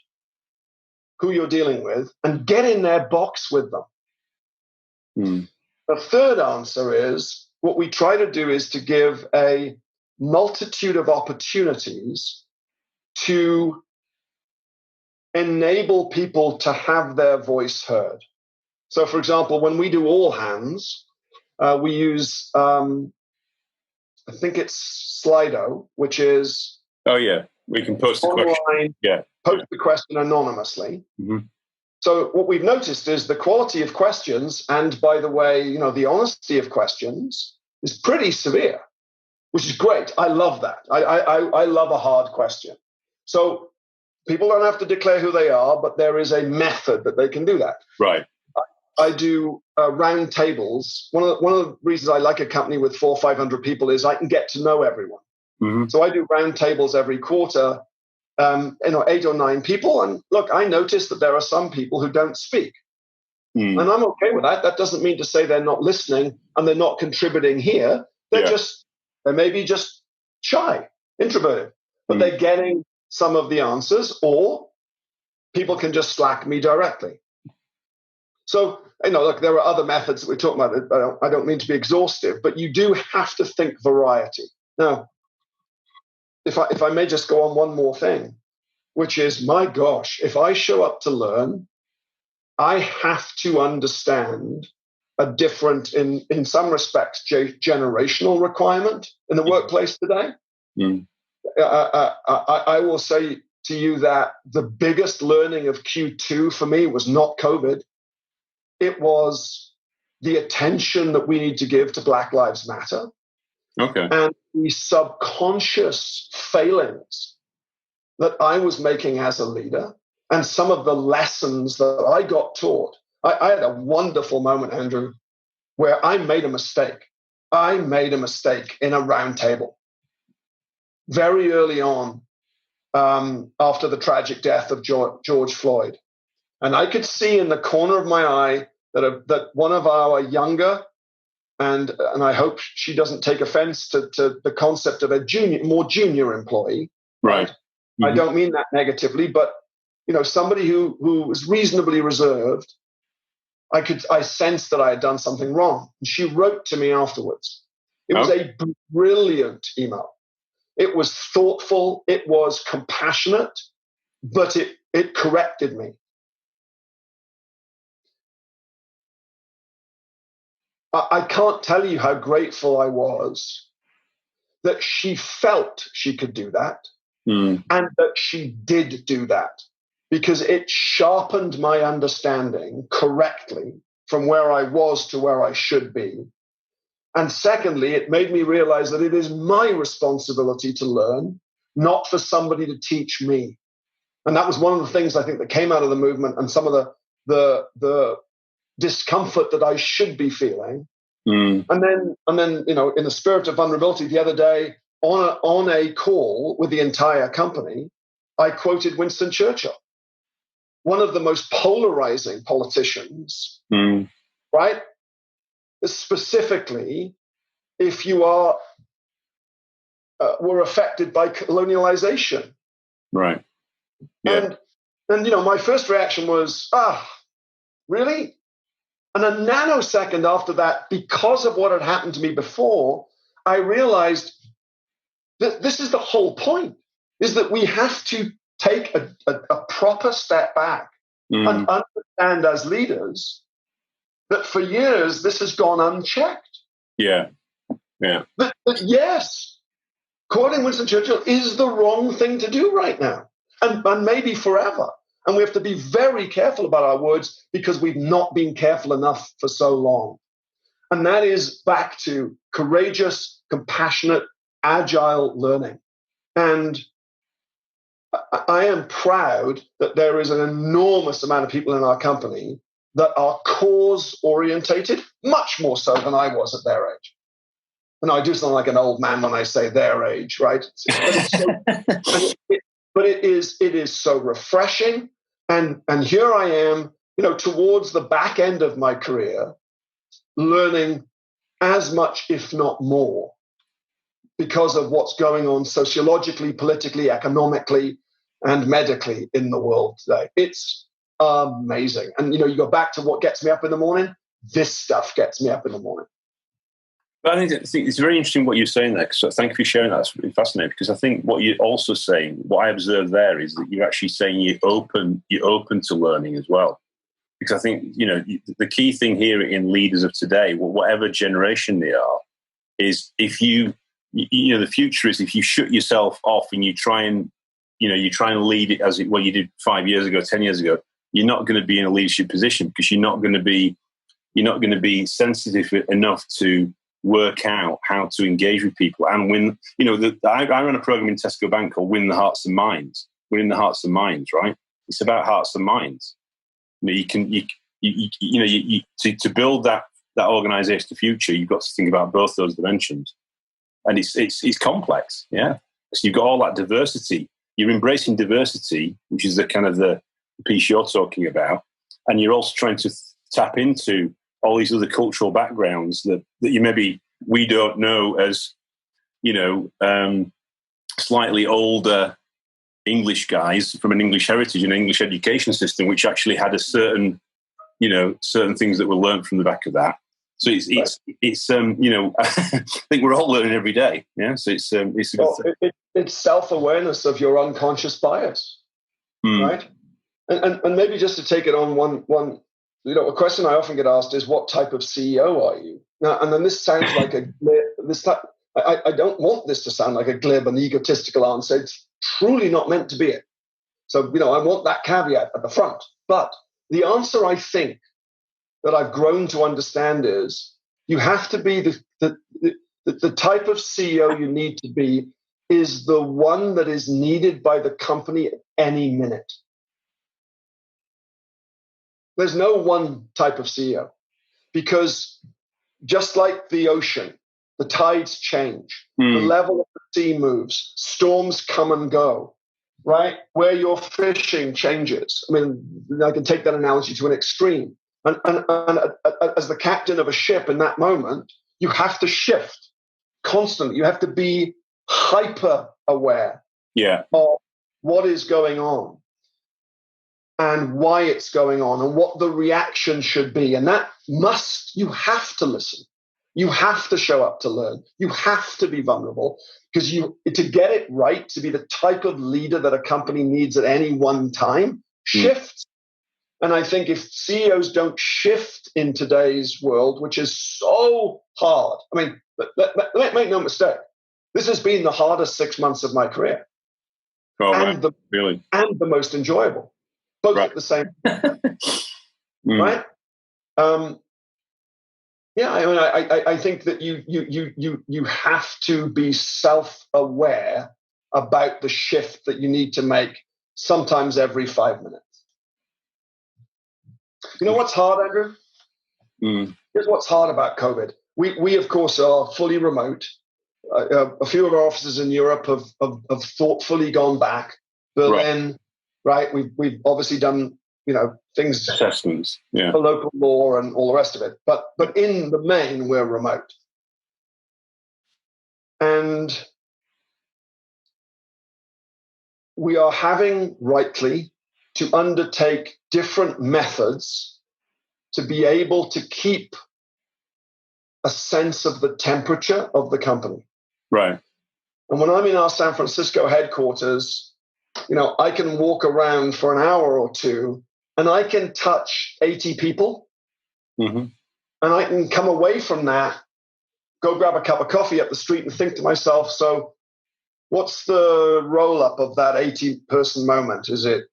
who you're dealing with and get in their box with them. The third answer is, what we try to do is to give a multitude of opportunities to enable people to have their voice heard. So, for example, when we do all hands, we use, I think it's Slido, which is... Oh, yeah. We can post the question. Yeah. Post the question anonymously. Mm-hmm. So what we've noticed is the quality of questions, and by the way, the honesty of questions is pretty severe, which is great. I love that. I love a hard question. So people don't have to declare who they are, but there is a method that they can do that. Right. I do round tables. One of the reasons I like a company with 400 or 500 people is I can get to know everyone. Mm-hmm. So I do round tables every quarter. 8 or 9 people. And look, I notice that there are some people who don't speak. And I'm okay with that. That doesn't mean to say they're not listening and they're not contributing here. They may be just shy, introverted, but they're getting some of the answers, or people can just Slack me directly. So, look, there are other methods that we talk about. I don't mean to be exhaustive, but you do have to think variety. Now, if I may just go on one more thing, which is, my gosh, if I show up to learn, I have to understand a different, in some respects, generational requirement in the workplace today. I will say to you that the biggest learning of Q2 for me was not COVID. It was the attention that we need to give to Black Lives Matter. Okay. And the subconscious failings that I was making as a leader and some of the lessons that I got taught. I had a wonderful moment, Andrew, where I made a mistake. I made a mistake in a round table very early on after the tragic death of George Floyd. And I could see in the corner of my eye that one of our younger, and I hope she doesn't take offense to the concept of a more junior employee. Right. Mm-hmm. I don't mean that negatively, but somebody who was reasonably reserved, I sensed that I had done something wrong. And she wrote to me afterwards. It was a brilliant email. It was thoughtful, it was compassionate, but it corrected me. I can't tell you how grateful I was that she felt she could do that and that she did do that, because it sharpened my understanding correctly from where I was to where I should be. And secondly, it made me realize that it is my responsibility to learn, not for somebody to teach me. And that was one of the things I think that came out of the movement, and some of the discomfort that I should be feeling. And then, in the spirit of vulnerability, the other day on a call with the entire company, I quoted Winston Churchill, one of the most polarizing politicians, right? Specifically, if you were affected by colonialization, right? Yeah. And my first reaction was, really? And a nanosecond after that, because of what had happened to me before, I realized that this is the whole point: is that we have to take a proper step back and understand as leaders that for years this has gone unchecked. Yeah. That yes, quoting Winston Churchill is the wrong thing to do right now, and maybe forever. And we have to be very careful about our words because we've not been careful enough for so long. And that is back to courageous, compassionate, agile learning. And I am proud that there is an enormous amount of people in our company that are cause-orientated, much more so than I was at their age. And I do sound like an old man when I say their age, right? But it is so refreshing. And here I am, towards the back end of my career, learning as much, if not more, because of what's going on sociologically, politically, economically, and medically in the world today. It's amazing. And, you go back to what gets me up in the morning. This stuff gets me up in the morning. But I think it's very interesting what you're saying there. So thank you for sharing that. That's really fascinating, because I think what you're also saying, what I observed there, is that you're actually saying you're open to learning as well. Because I think, the key thing here in leaders of today, whatever generation they are, is if the future is if you shut yourself off and you try and lead it as what you did 5 years ago, 10 years ago, you're not going to be in a leadership position, because you're not going to be sensitive enough to work out how to engage with people and win. I run a program in Tesco Bank called Win the Hearts and Minds. Winning the hearts and minds, right? It's about hearts and minds. To build that organisation to future, you've got to think about both those dimensions, and it's complex, yeah. So you've got all that diversity. You're embracing diversity, which is the kind of the piece you're talking about, and you're also trying to tap into all these other cultural backgrounds that we don't know as, slightly older English guys from an English heritage and English education system, which actually had certain things that were learned from the back of that. So it's I think we're all learning every day. Yeah. So it's a good thing. It's self-awareness of your unconscious bias, right? And maybe just to take it on one. A question I often get asked is, what type of CEO are you? Now, and then this sounds like I don't want this to sound like a glib and egotistical answer. It's truly not meant to be it. So, I want that caveat at the front. But the answer, I think, that I've grown to understand is you have to be the type of CEO you need to be is the one that is needed by the company at any minute. There's no one type of CEO, because just like the ocean, the tides change, the level of the sea moves, storms come and go, right? Where you're fishing changes. I mean, I can take that analogy to an extreme. And as the captain of a ship in that moment, you have to shift constantly. You have to be hyper aware of what is going on and why it's going on and what the reaction should be. And you have to listen. You have to show up to learn. You have to be vulnerable, because to get it right, to be the type of leader that a company needs at any one time, shift. And I think if CEOs don't shift in today's world, which is so hard, I mean, make no mistake, this has been the hardest 6 months of my career. Oh, and the most enjoyable, both at the same time. Right? I think that you have to be self-aware about the shift that you need to make, sometimes every 5 minutes. You know what's hard, Andrew? Here's what's hard about COVID. We of course, are fully remote. A few of our offices in Europe have thoughtfully gone back. Berlin, right? We've obviously done, things, assessments, for local law and all the rest of it. But in the main, we're remote. And we are having, rightly, to undertake different methods to be able to keep a sense of the temperature of the company. Right. And when I'm in our San Francisco headquarters, I can walk around for an hour or two and I can touch 80 people. And I can come away from that, go grab a cup of coffee up the street and think to myself, so what's the roll-up of that 80-person moment? Is it,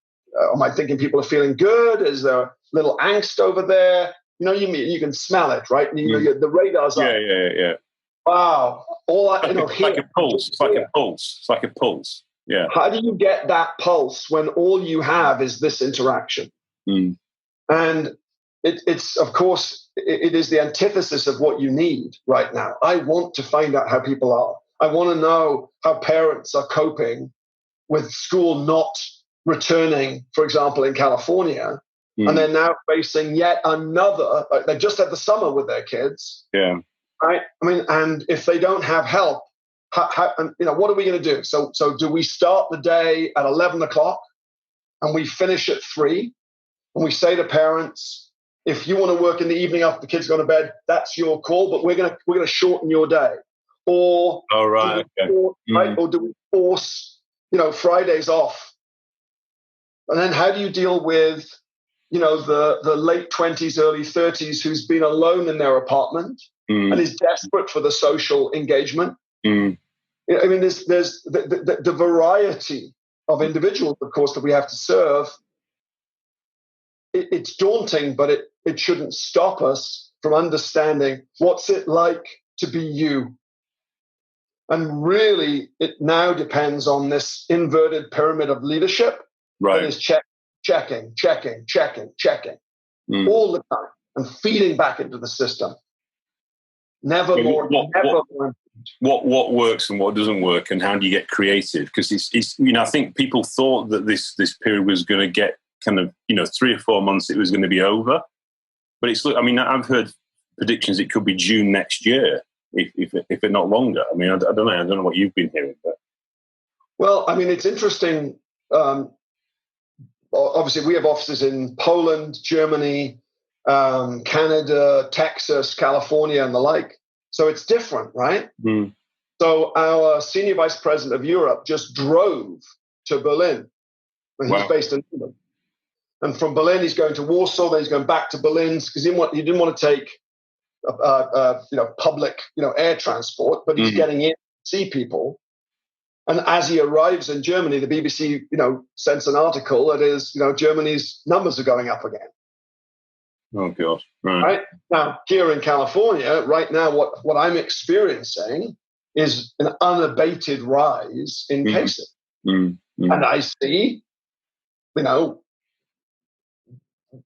am I thinking people are feeling good? Is there a little angst over there? You can smell it, right? The radar's up. Yeah. Wow. It's like a pulse. It's like a pulse. Yeah. How do you get that pulse when all you have is this interaction? And it's of course, it is the antithesis of what you need right now. I want to find out how people are. I want to know how parents are coping with school not returning, for example, in California. And they're now facing yet another, they just had the summer with their kids. Yeah. Right. I mean, and if they don't have help, what are we going to do? So do we start the day at 11 o'clock and we finish at 3? And we say to parents, if you want to work in the evening after the kids go to bed, that's your call, but we're going to shorten your day. Or, right? Or do we force, Fridays off? And then how do you deal with, the late 20s, early 30s who's been alone in their apartment and is desperate for the social engagement? I mean, there's the variety of individuals, of course, that we have to serve. It's daunting, but it shouldn't stop us from understanding what's it like to be you. And really, it now depends on this inverted pyramid of leadership. Right. That is checking all the time and feeding back into the system. Never more. What works and what doesn't work, and how do you get creative? Because it's I think people thought that this period was going to get kind of 3 or 4 months. It was going to be over, but I've heard predictions it could be June next year, if it not longer. I mean, I don't know what you've been hearing, but well, I mean, it's interesting. Obviously, we have offices in Poland, Germany, Canada, Texas, California, and the like. So it's different, right? So our senior vice president of Europe just drove to Berlin. He's based in England. And from Berlin, he's going to Warsaw. Then he's going back to Berlin because he didn't want to take public air transport, but he's getting in to see people. And as he arrives in Germany, the BBC, sends an article that is, Germany's numbers are going up again. Oh, God. Right now, here in California, right now, what I'm experiencing is an unabated rise in cases. And I see,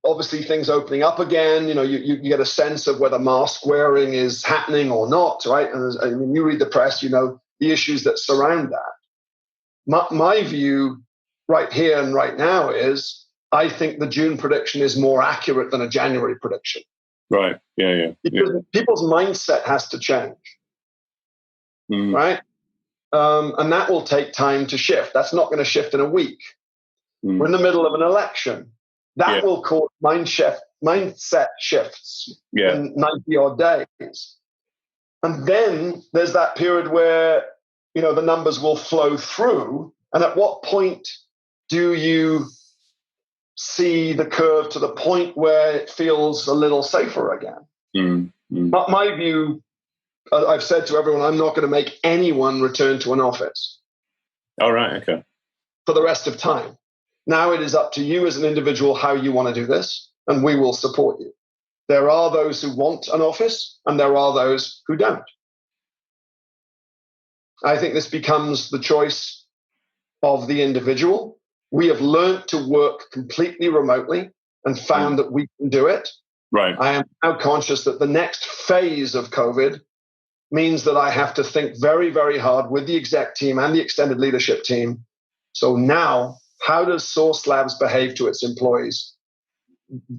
obviously things opening up again. You get a sense of whether mask wearing is happening or not, right? And when you read the press, the issues that surround that. My view right here and right now is I think the June prediction is more accurate than a January prediction. Right. Yeah. Because people's mindset has to change. Right? And that will take time to shift. That's not going to shift in a week. We're in the middle of an election. That will cause mindset shifts in 90 odd days. And then there's that period where, the numbers will flow through. And at what point do you see the curve to the point where it feels a little safer again? But my view, I've said to everyone, I'm not going to make anyone return to an office. All right. Okay. For the rest of time. Now it is up to you as an individual how you want to do this, and we will support you. There are those who want an office, and there are those who don't. I think this becomes the choice of the individual. We have learned to work completely remotely and found that we can do it. Right. I am now conscious that the next phase of COVID means that I have to think very, very hard with the exec team and the extended leadership team. So now, how does Source Labs behave to its employees?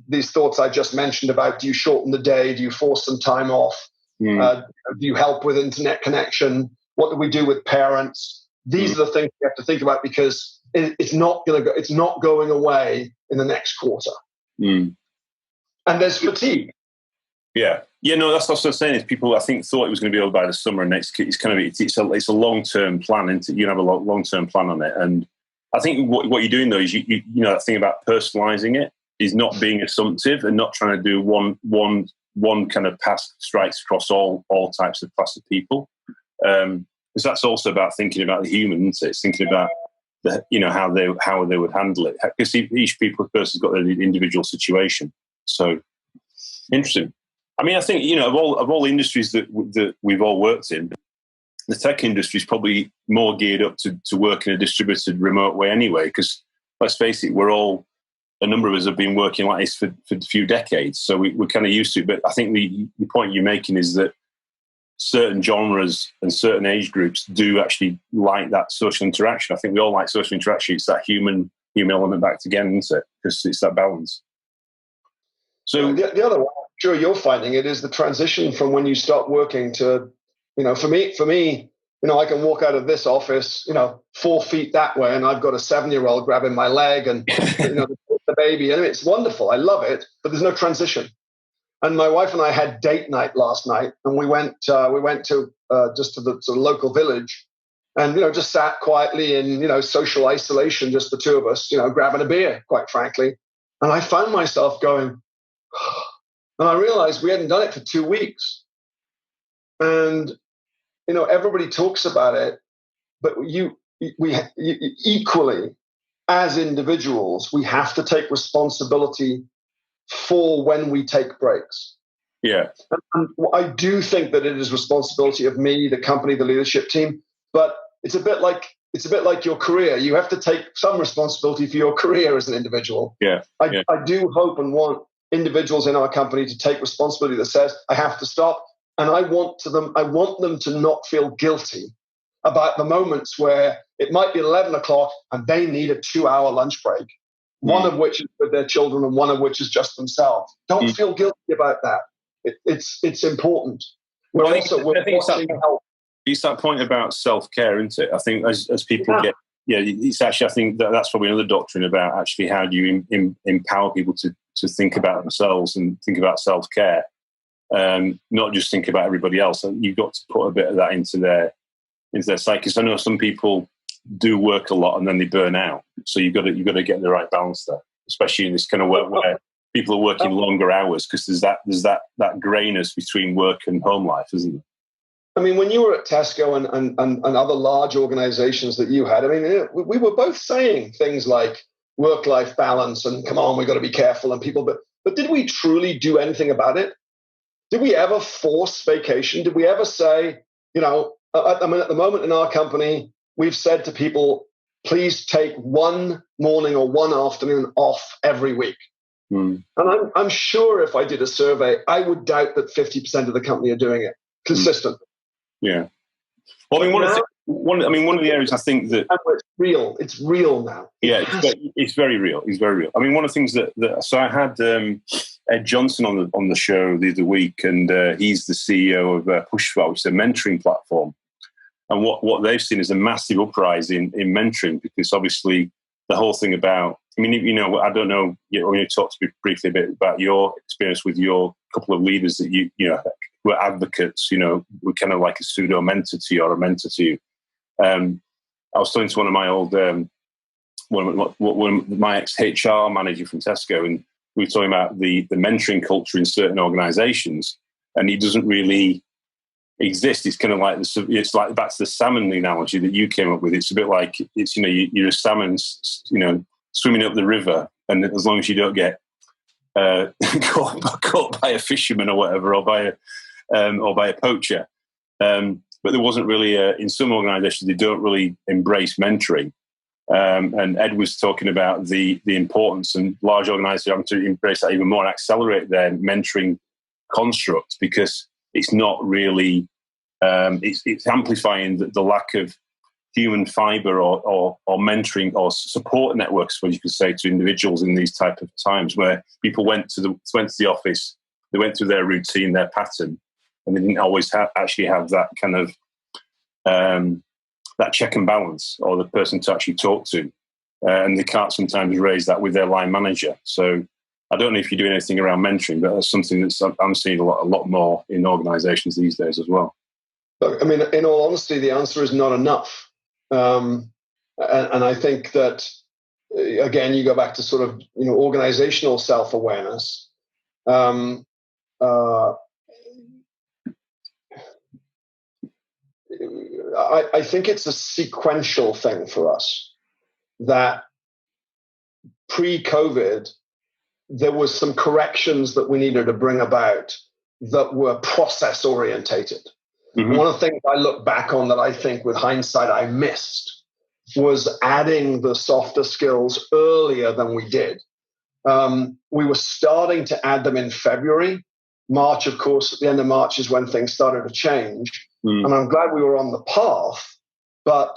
These thoughts I just mentioned about, do you shorten the day? Do you force some time off? Do you help with internet connection? What do we do with parents? These are the things we have to think about, because it's not going away in the next quarter. And there's fatigue. Yeah. No, that's what I was saying. Is people, I think, thought it was going to be over by the summer, and it's a long-term plan. You have a long-term plan on it, and I think what you're doing though is you that thing about personalizing it is not being assumptive and not trying to do one kind of path strikes across all types of class of people, because that's also about thinking about the human, isn't it? It's thinking about how they would handle it, because each person's got their individual situation. So interesting. I mean, I think of all the industries that we've all worked in, the tech industry is probably more geared up to work in a distributed remote way anyway, because let's face it, a number of us have been working like this for a few decades, so we're kind of used to it. But I think the point you're making is that certain genres and certain age groups do actually like that social interaction. I think we all like social interaction. It's that human element back again, isn't it? Because it's that balance. So the other one, I'm sure you're finding it, is the transition from when you start working to, for me, I can walk out of this office, 4 feet that way, and I've got a 7-year-old grabbing my leg and the baby, and it's wonderful. I love it, but there's no transition. And my wife and I had date night last night, and we went to just to the sort of local village, and just sat quietly in social isolation, just the two of us, grabbing a beer, quite frankly. And I found myself going, and I realized we hadn't done it for 2 weeks. And, everybody talks about it, but we equally, as individuals, we have to take responsibility for when we take breaks. Yeah. And I do think that it is responsibility of me, the company, the leadership team, but it's a bit like your career. You have to take some responsibility for your career as an individual. Yeah. I do hope and want individuals in our company to take responsibility that says, I have to stop. And I want them to not feel guilty about the moments where it might be 11 o'clock and they need a 2-hour lunch break, one of which is with their children and one of which is just themselves. Don't feel guilty about that. It's important. It's that point about self-care, isn't it? I think as people get, it's actually, I think that's probably another doctrine about actually how do you empower people to think about themselves and think about self-care. Not just think about everybody else. You've got to put a bit of that into their psyche. Because I know some people do work a lot and then they burn out. So you've got to get the right balance there, especially in this kind of work where people are working longer hours, because there's that grayness between work and home life, isn't there? I mean, when you were at Tesco and other large organizations that you had, I mean, we were both saying things like work-life balance and come on, we've got to be careful and people, but did we truly do anything about it? Did we ever force vacation? Did we ever say, you know, I mean, at the moment in our company, we've said to people, please take one morning or one afternoon off every week. And I'm sure if I did a survey, I would doubt that 50% of the company are doing it consistently. Yeah. Well, I mean, one of the areas I think that it's real. It's real now. Yeah, it's very real. It's very real. I mean, one of the things that so I had Ed Johnson on the show the other week, and he's the CEO of Pushfar, which is a mentoring platform. And what they've seen is a massive uprising in mentoring, because obviously the whole thing about, I mean, you know, I don't know, when you talked to me briefly a bit about your experience with your couple of leaders that you know were advocates, you know, were kind of like a pseudo mentor to you or a mentor to you. I was talking to one of my old, my ex-HR manager from Tesco, and we were talking about the mentoring culture in certain organizations, and it doesn't really exist. It's kind of like it's like back to the salmon analogy that you came up with. It's a bit like it's, you know, you're a salmon, you know, swimming up the river, and as long as you don't get caught by a fisherman or whatever, or by a poacher. But there wasn't really in some organizations, they don't really embrace mentoring. And Ed was talking about the importance, and large organizations having to embrace that even more and accelerate their mentoring construct, because it's not really, it's amplifying the lack of human fiber or mentoring or support networks, what you could say, to individuals in these type of times where people went to the office, they went through their routine, their pattern, and they didn't always actually have that kind of that check and balance, or the person to actually talk to, and they can't sometimes raise that with their line manager. So I don't know if you're doing anything around mentoring, but that's something that I'm seeing a lot more in organizations these days as well. Look, I mean, in all honesty, the answer is not enough. And I think that, again, you go back to sort of, you know, organizational self-awareness. I think it's a sequential thing for us that pre-COVID, there was some corrections that we needed to bring about that were process orientated. Mm-hmm. One of the things I look back on that I think with hindsight I missed was adding the softer skills earlier than we did. We were starting to add them in February. March, of course, at the end of March is when things started to change. And I'm glad we were on the path. But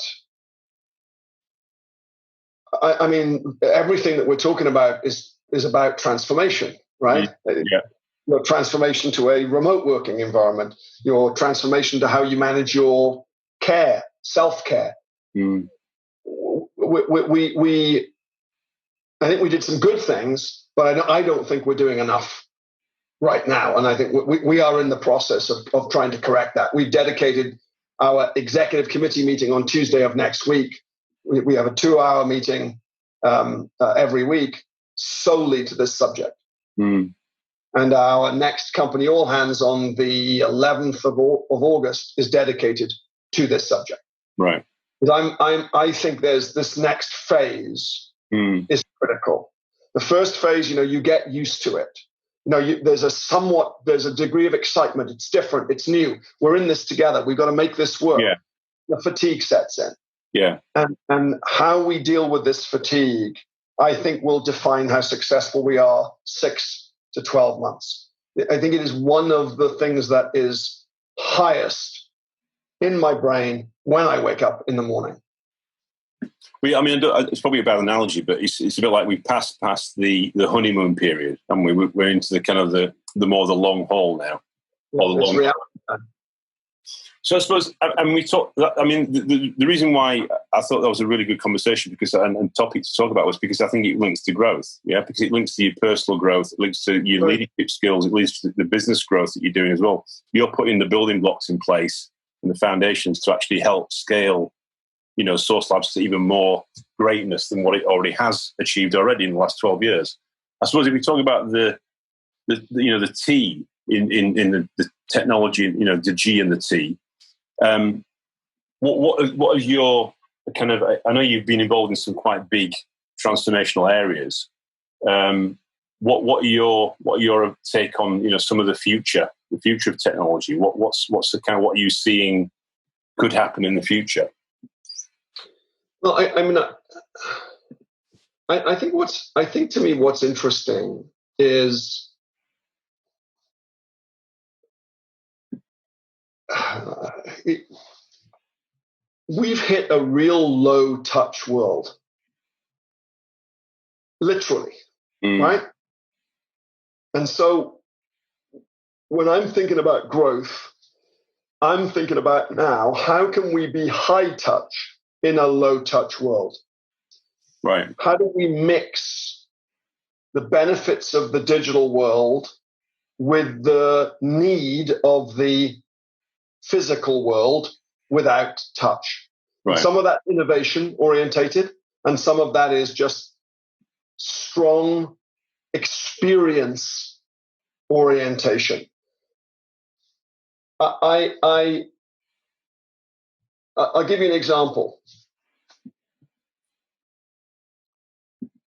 I mean, everything that we're talking about is about transformation, right? Yeah. Your transformation to a remote working environment, your transformation to how you manage your care, self-care. I think we did some good things, but I don't think we're doing enough right now. And I think we are in the process of trying to correct that. We've dedicated our executive committee meeting on Tuesday of next week. We have a 2-hour meeting every week solely to this subject. And our next company all hands on the 11th of August is dedicated to this subject. Right. I think there's this next phase is critical. The first phase, you know, you get used to it. You know, there's a degree of excitement. It's different. It's new. We're in this together. We've got to make this work. Yeah. The fatigue sets in. Yeah. And how we deal with this fatigue, I think, will define how successful we are 6 to 12 months. I think it is one of the things that is highest in my brain when I wake up in the morning. I mean, it's probably a bad analogy, but it's a bit like we passed the honeymoon period, and we're into the kind of the more the long haul now. Or the long reality. So I suppose, and we talked. I mean, the reason why I thought that was a really good conversation and topic to talk about was because I think it links to growth. Yeah, because it links to your personal growth, it links to your leadership skills, it leads to the business growth that you're doing as well. You're putting the building blocks in place and the foundations to actually help scale, you know, Source Labs to even more greatness than what it already has achieved already in the last 12 years. I suppose if we talk about the T in the technology, you know, the G and the T. What is your kind of? I know you've been involved in some quite big transformational areas. What are your take on some of the future of technology? What's the kind of what are you seeing could happen in the future? Well, I think to me what's interesting is we've hit a real low touch world, literally, right? And so when I'm thinking about growth, I'm thinking about now, how can we be high touch in a low touch world? Right. How do we mix the benefits of the digital world with the need of the physical world without touch? Right. Some of that innovation orientated, and some of that is just strong experience orientation. I'll give you an example.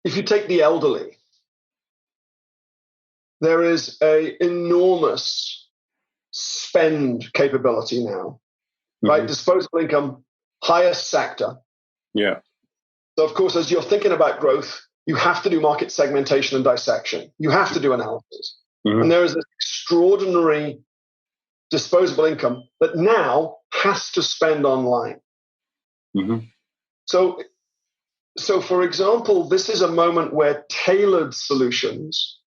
If you take the elderly, there is an enormous spend capability now, right? Disposable income, highest sector. Yeah. So, of course, as you're thinking about growth, you have to do market segmentation and dissection. You have to do analysis. And there is this extraordinary disposable income that now has to spend online. So, for example, this is a moment where tailored solutions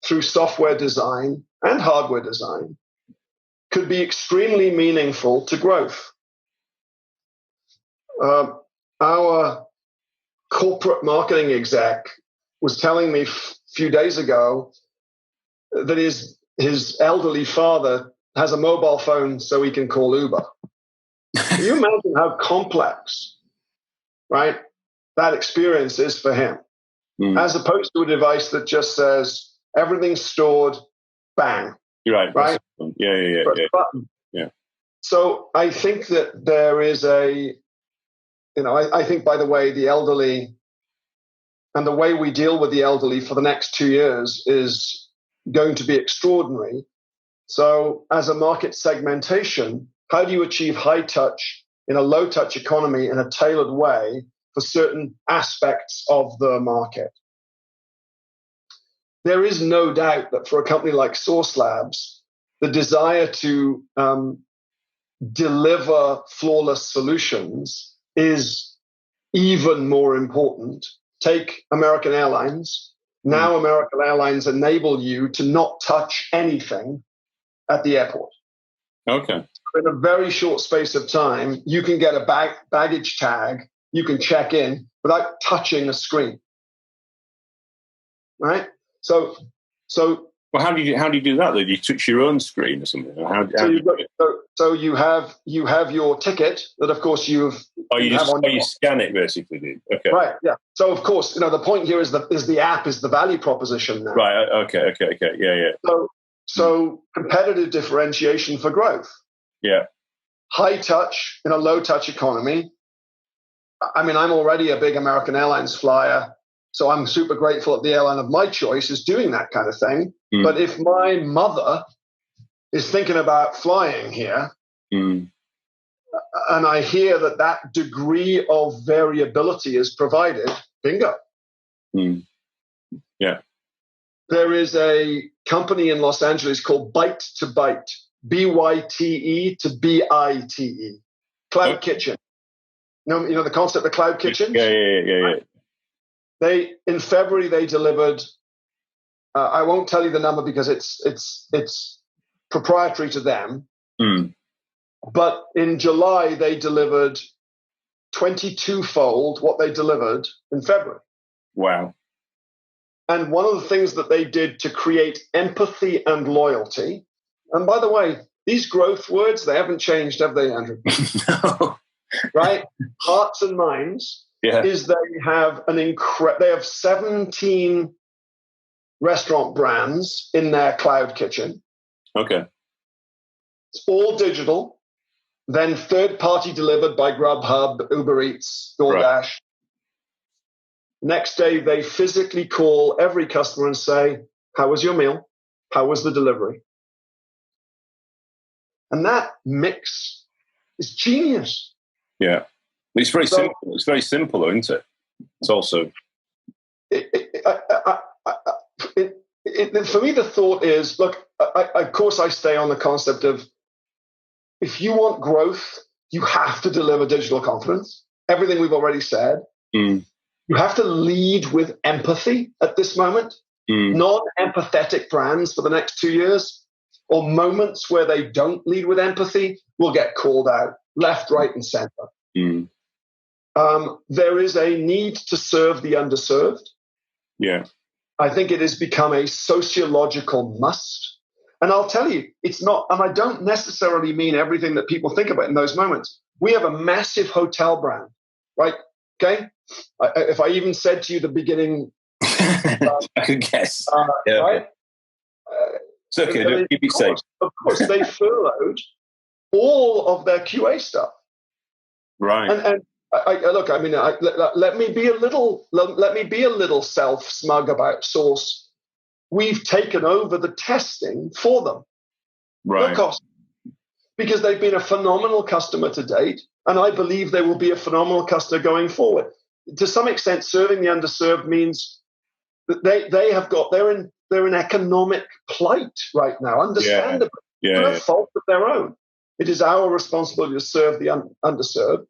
through software design and hardware design could be extremely meaningful to growth. Our corporate marketing exec was telling me a few days ago that his elderly father has a mobile phone so he can call Uber. Can you imagine how complex, right, that experience is for him, as opposed to a device that just says everything's stored, bang. You're right. Right? Yeah. So I think that there is I think, by the way, the elderly and the way we deal with the elderly for the next 2 years is going to be extraordinary. So as a market segmentation, how do you achieve high touch in a low touch economy in a tailored way for certain aspects of the market? There is no doubt that for a company like Source Labs, the desire to deliver flawless solutions is even more important. Take American Airlines. Now American Airlines enable you to not touch anything at the airport. Okay. In a very short space of time, you can get a baggage tag, you can check in without touching a screen. Right? So well, how do you do that? Then you touch your own screen or something? So you have your ticket that, of course, you scan it basically. Dude. Okay. Right. Yeah. So of course, the point here is the app is the value proposition now. Right. Okay. Yeah. So competitive differentiation for growth. Yeah. High touch in a low touch economy. I mean, I'm already a big American Airlines flyer, so I'm super grateful that the airline of my choice is doing that kind of thing. But if my mother is thinking about flying here, and I hear that degree of variability is provided, bingo. Yeah. There is a company in Los Angeles called Byte to Byte, BYTE to BITE, Cloud Kitchen. You know the concept of cloud kitchens? Yeah. In February they delivered. I won't tell you the number because it's proprietary to them. But in July they delivered 22-fold what they delivered in February. Wow. And one of the things that they did to create empathy and loyalty, and by the way, these growth words, they haven't changed, have they, Andrew? No. Right? Hearts and minds is they have they have 17 restaurant brands in their cloud kitchen. Okay. It's all digital. then third-party delivered by Grubhub, Uber Eats, DoorDash. Right. Next day, they physically call every customer and say, how was your meal? How was the delivery? And that mix is genius. Yeah. It's very simple. It's very simple, isn't it? It's also... for me, the thought is, look, of course, I stay on the concept of if you want growth, you have to deliver digital confidence. Everything we've already said. Mm. You have to lead with empathy at this moment. Non-empathetic brands for the next 2 years, or moments where they don't lead with empathy, will get called out left, right, and center. Mm. There is a need to serve the underserved. Yeah. I think it has become a sociological must. And I'll tell you, it's not, and I don't necessarily mean everything that people think about in those moments. We have a massive hotel brand, right? Okay. If I even said to you the beginning, I could guess. Yeah. Right? It's okay. Keep it safe. Of course, they furloughed all of their QA stuff. Right. And look, I mean, let me be a little self-smug about Source. We've taken over the testing for them. Right. No cost. Because they've been a phenomenal customer to date, and I believe they will be a phenomenal customer going forward. To some extent, serving the underserved means that they're in economic plight right now, understandably. No fault of their own. It is our responsibility to serve the underserved.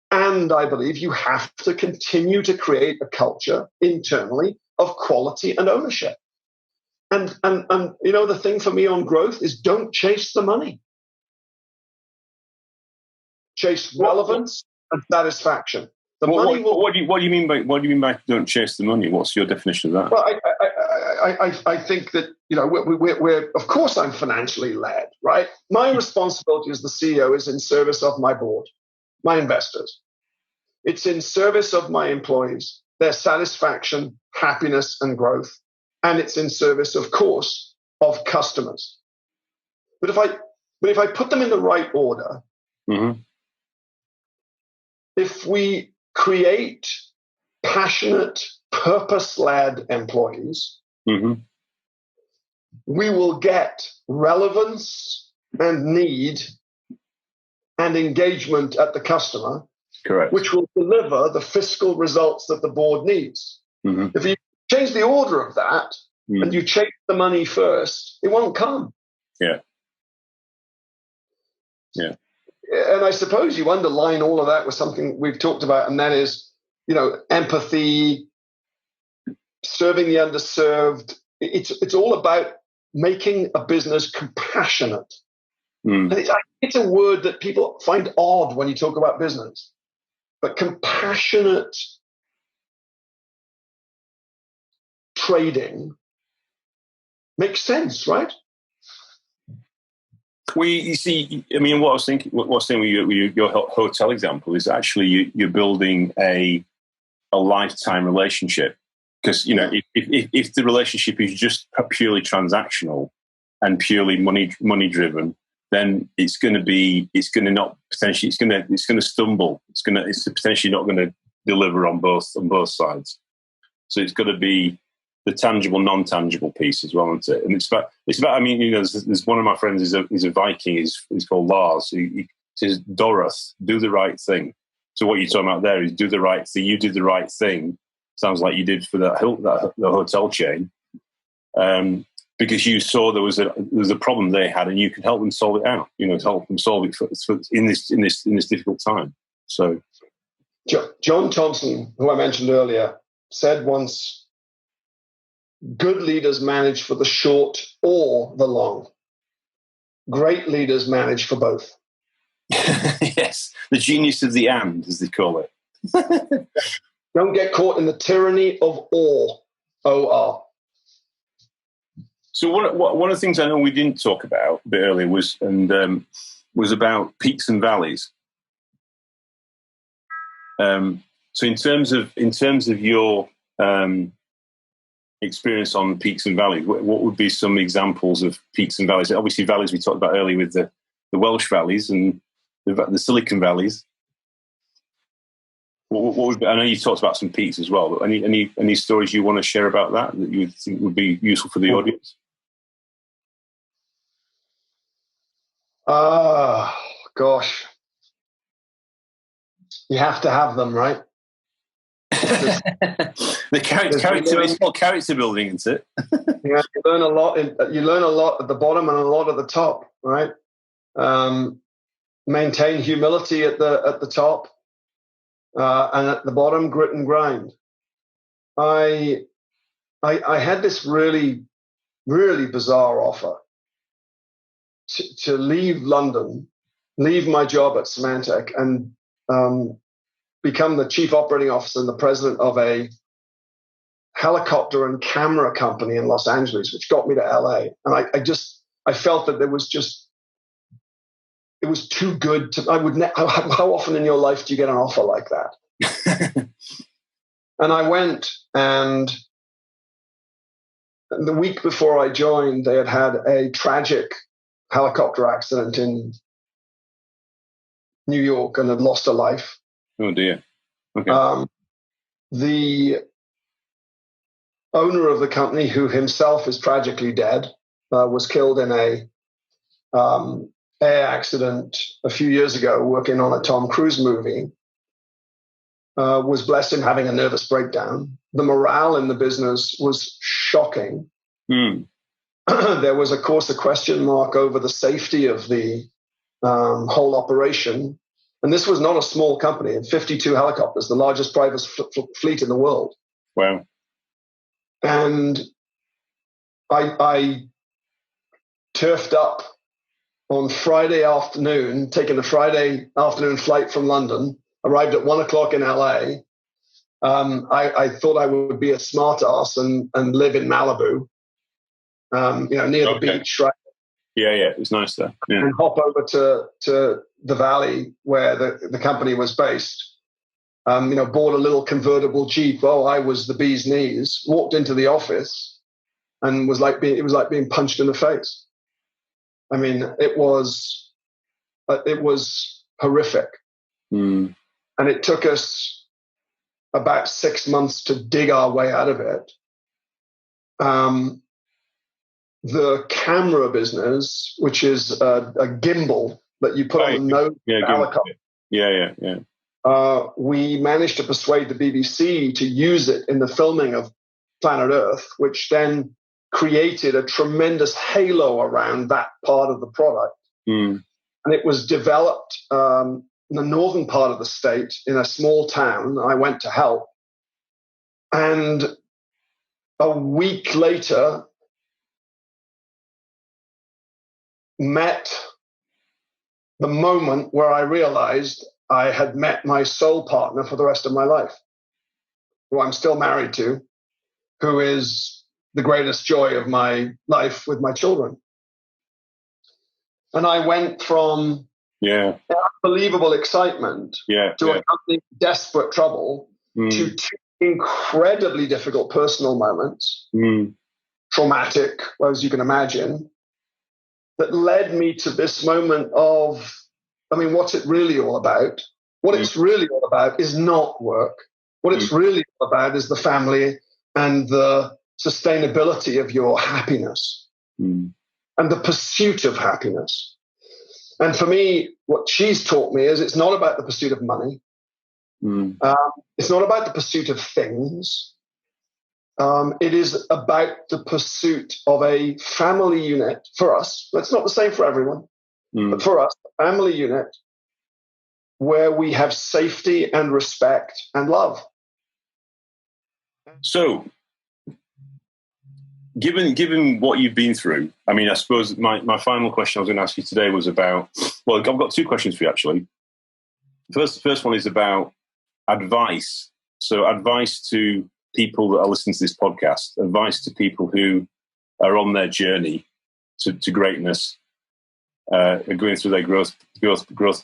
And I believe you have to continue to create a culture internally of quality and ownership. And you know, the thing for me on growth is don't chase the money. Chase relevance and satisfaction. What do you mean by don't chase the money? What's your definition of that? Well, I think that, you know, we're of course I'm financially led, right? My responsibility as the CEO is in service of my board, my investors. It's in service of my employees, their satisfaction, happiness, and growth. And it's in service, of course, of customers. But if I put them in the right order, if we create passionate, purpose-led employees, we will get relevance and need and engagement at the customer. Correct. Which will deliver the fiscal results that the board needs. If you change the order of that and you chase the money first, it won't come. Yeah. Yeah. And I suppose you underline all of that with something we've talked about, and that is, you know, empathy, serving the underserved. It's all about making a business compassionate. And it's a word that people find odd when you talk about business. But compassionate trading makes sense, right? You see, I mean, what I was thinking with your hotel example is actually you're building a lifetime relationship, because, you know, if the relationship is just purely transactional and purely money driven, then it's going to stumble. It's potentially not going to deliver on both sides. So it's got to be the tangible, non-tangible piece as well, isn't it? And it's about. I mean, you know, there's one of my friends is a Viking. He's called Lars. He says, "Doroth, do the right thing." So what you're talking about there is do the right thing. You did the right thing. Sounds like you did for the hotel chain. Because you saw there was a problem they had, and you could help them solve it out. You know, help them solve it in this difficult time. So, John Thompson, who I mentioned earlier, said once, "Good leaders manage for the short or the long. Great leaders manage for both." Yes, the genius of the and, as they call it. Don't get caught in the tyranny of or. O-R. So one of the things I know we didn't talk about a bit earlier was about peaks and valleys. So in terms of your experience on peaks and valleys, what would be some examples of peaks and valleys? Obviously, valleys we talked about earlier with the Welsh valleys, and the Silicon Valleys. I know you talked about some peaks as well, but any stories you want to share about that you think would be useful for the audience? Gosh. You have to have them, right? It's called character building, isn't it? Yeah, you learn a lot. You learn a lot at the bottom and a lot at the top, right? Maintain humility at the top, and at the bottom, grit and grind. I had this really, really bizarre offer to leave London, leave my job at Symantec, and become the chief operating officer and the president of a helicopter and camera company in Los Angeles, which got me to LA. And I felt that it was too good to, how often in your life do you get an offer like that? And I went, and the week before I joined, they had a tragic helicopter accident in New York and had lost a life. Oh dear. Okay. The owner of the company, who himself is tragically dead, was killed in a air accident a few years ago working on a Tom Cruise movie. Was bless him having a nervous breakdown. The morale in the business was shocking. There was, of course, a question mark over the safety of the whole operation. And this was not a small company. 52 helicopters, the largest private fleet in the world. Wow. And I turfed up on Friday afternoon, taking a Friday afternoon flight from London, arrived at 1:00 in LA. I thought I would be a smart ass and live in Malibu, near the beach, right? Yeah, it's nice there. Yeah. And hop over to the valley where the company was based. Bought a little convertible Jeep. Oh, I was the bee's knees. Walked into the office, and it was like being punched in the face. I mean, it was horrific. And it took us about 6 months to dig our way out of it. The camera business, which is a gimbal that you put on the nose of the helicopter. Yeah. We managed to persuade the BBC to use it in the filming of Planet Earth, which then created a tremendous halo around that part of the product. And it was developed in the northern part of the state in a small town. I went to help. And a week later, met the moment where I realized I had met my soul partner for the rest of my life, who I'm still married to, who is the greatest joy of my life with my children. And I went from unbelievable excitement to a company in desperate trouble to two incredibly difficult personal moments, traumatic, as you can imagine, that led me to this moment of, what's it really all about? What it's really all about is not work. What it's really all about is the family and the sustainability of your happiness and the pursuit of happiness. And for me, what she's taught me is it's not about the pursuit of money. It's not about the pursuit of things. It is about the pursuit of a family unit for us. That's not the same for everyone, but for us, a family unit where we have safety and respect and love. So, given what you've been through, I suppose my final question I was going to ask you today was about, well, I've got two questions for you, actually. First one is about advice. So advice to people that are listening to this podcast, advice to people who are on their journey to greatness, going through their growth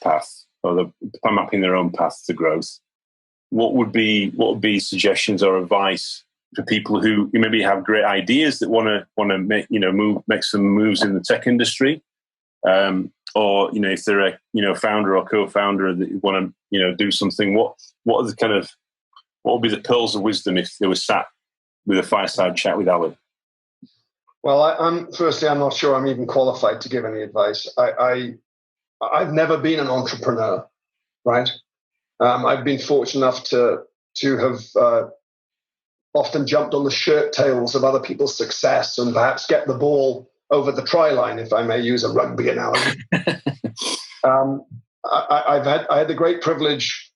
path, or they're mapping their own path to growth. What would be suggestions or advice for people who maybe have great ideas that want to make some moves in the tech industry, or if they're a founder or co-founder that want to do something, what are the what would be the pearls of wisdom if they were sat with a fireside chat with Aled? Well, I'm not sure I'm even qualified to give any advice. I've never been an entrepreneur, right? I've been fortunate enough to have often jumped on the shirt tails of other people's success and perhaps get the ball over the try line, if I may use a rugby analogy. I had the great privilege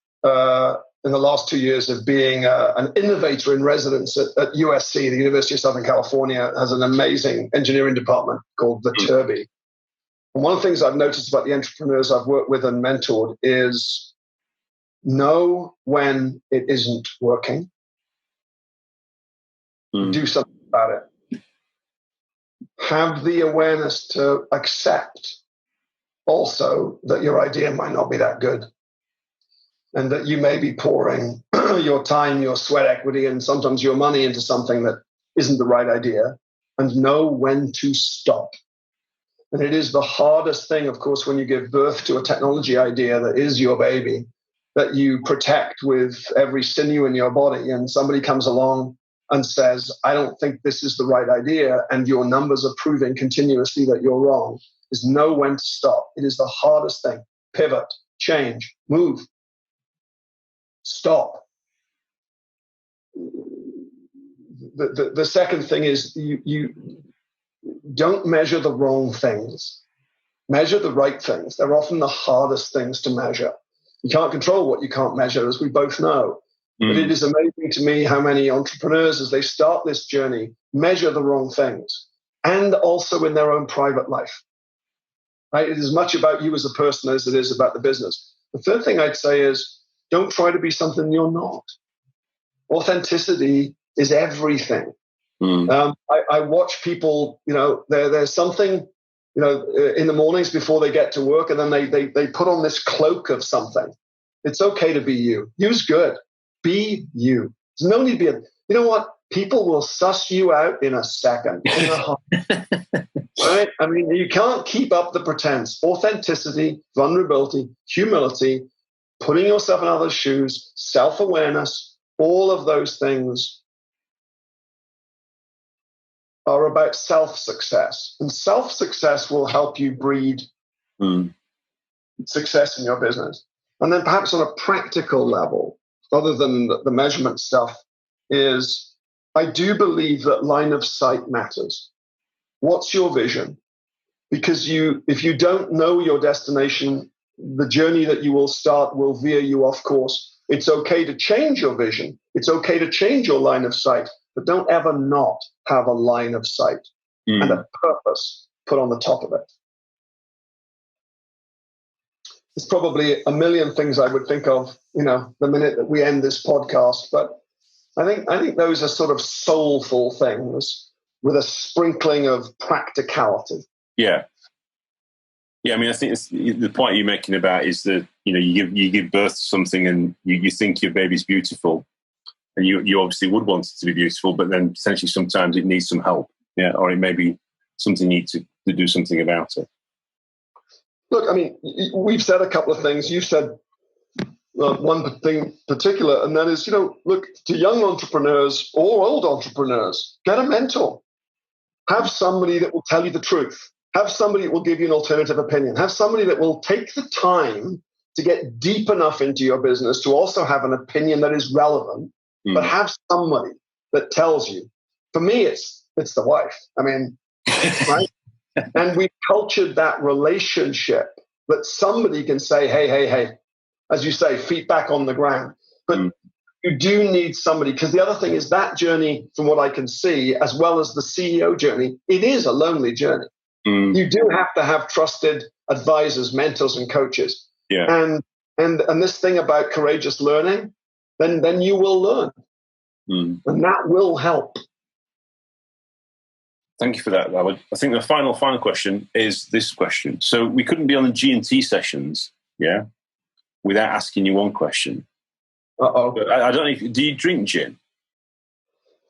in the last 2 years of being an innovator in residence at USC, the University of Southern California, has an amazing engineering department called the Turby. And one of the things I've noticed about the entrepreneurs I've worked with and mentored is know when it isn't working. Do something about it. Have the awareness to accept also that your idea might not be that good and that you may be pouring your time, your sweat equity, and sometimes your money into something that isn't the right idea, and know when to stop. And it is the hardest thing, of course, when you give birth to a technology idea that is your baby, that you protect with every sinew in your body, and somebody comes along and says, I don't think this is the right idea, and your numbers are proving continuously that you're wrong, is know when to stop. It is the hardest thing. Pivot, change, move, stop. The second thing is you don't measure the wrong things. Measure the right things. They're often the hardest things to measure. You can't control what you can't measure, as we both know. But it is amazing to me how many entrepreneurs, as they start this journey, measure the wrong things, and also in their own private life. Right? It is as much about you as a person as it is about the business. The third thing I'd say is don't try to be something you're not. Authenticity is everything. I watch people, there's something, in the mornings before they get to work, and then they put on this cloak of something. It's okay to be you. You's good. Be you. There's no need to be you know what? People will suss you out in a second. Right? I mean, you can't keep up the pretense. Authenticity, vulnerability, humility, putting yourself in others' shoes, self-awareness, all of those things are about self-success. And self-success will help you breed success in your business. And then perhaps on a practical level, other than the measurement stuff, is I do believe that line of sight matters. What's your vision? Because if you don't know your destination, the journey that you will start will veer you off course. It's okay to change your vision. It's okay to change your line of sight, but don't ever not have a line of sight and a purpose put on the top of it. There's probably a million things I would think of, the minute that we end this podcast, but I think those are sort of soulful things with a sprinkling of practicality. Yeah. Yeah, I mean, I think the point you're making about is that, you give birth to something and you think your baby's beautiful, and you obviously would want it to be beautiful, but then potentially sometimes it needs some help, or it may be something you need to do something about it. Look, I mean, we've said a couple of things. You said one thing particular, and that is, look, to young entrepreneurs or old entrepreneurs, get a mentor. Have somebody that will tell you the truth. Have somebody that will give you an alternative opinion. Have somebody that will take the time to get deep enough into your business to also have an opinion that is relevant, but have somebody that tells you. For me, it's the wife. I mean, right? And we've cultured that relationship that somebody can say, hey, as you say, feet back on the ground. But you do need somebody, because the other thing is that journey, from what I can see, as well as the CEO journey, it is a lonely journey. You do have to have trusted advisors, mentors, and coaches. Yeah. And this thing about courageous learning, then you will learn. And that will help. Thank you for that, Aled. I think the final question is this question. So we couldn't be on the G&T sessions, without asking you one question. But I don't know do you drink gin?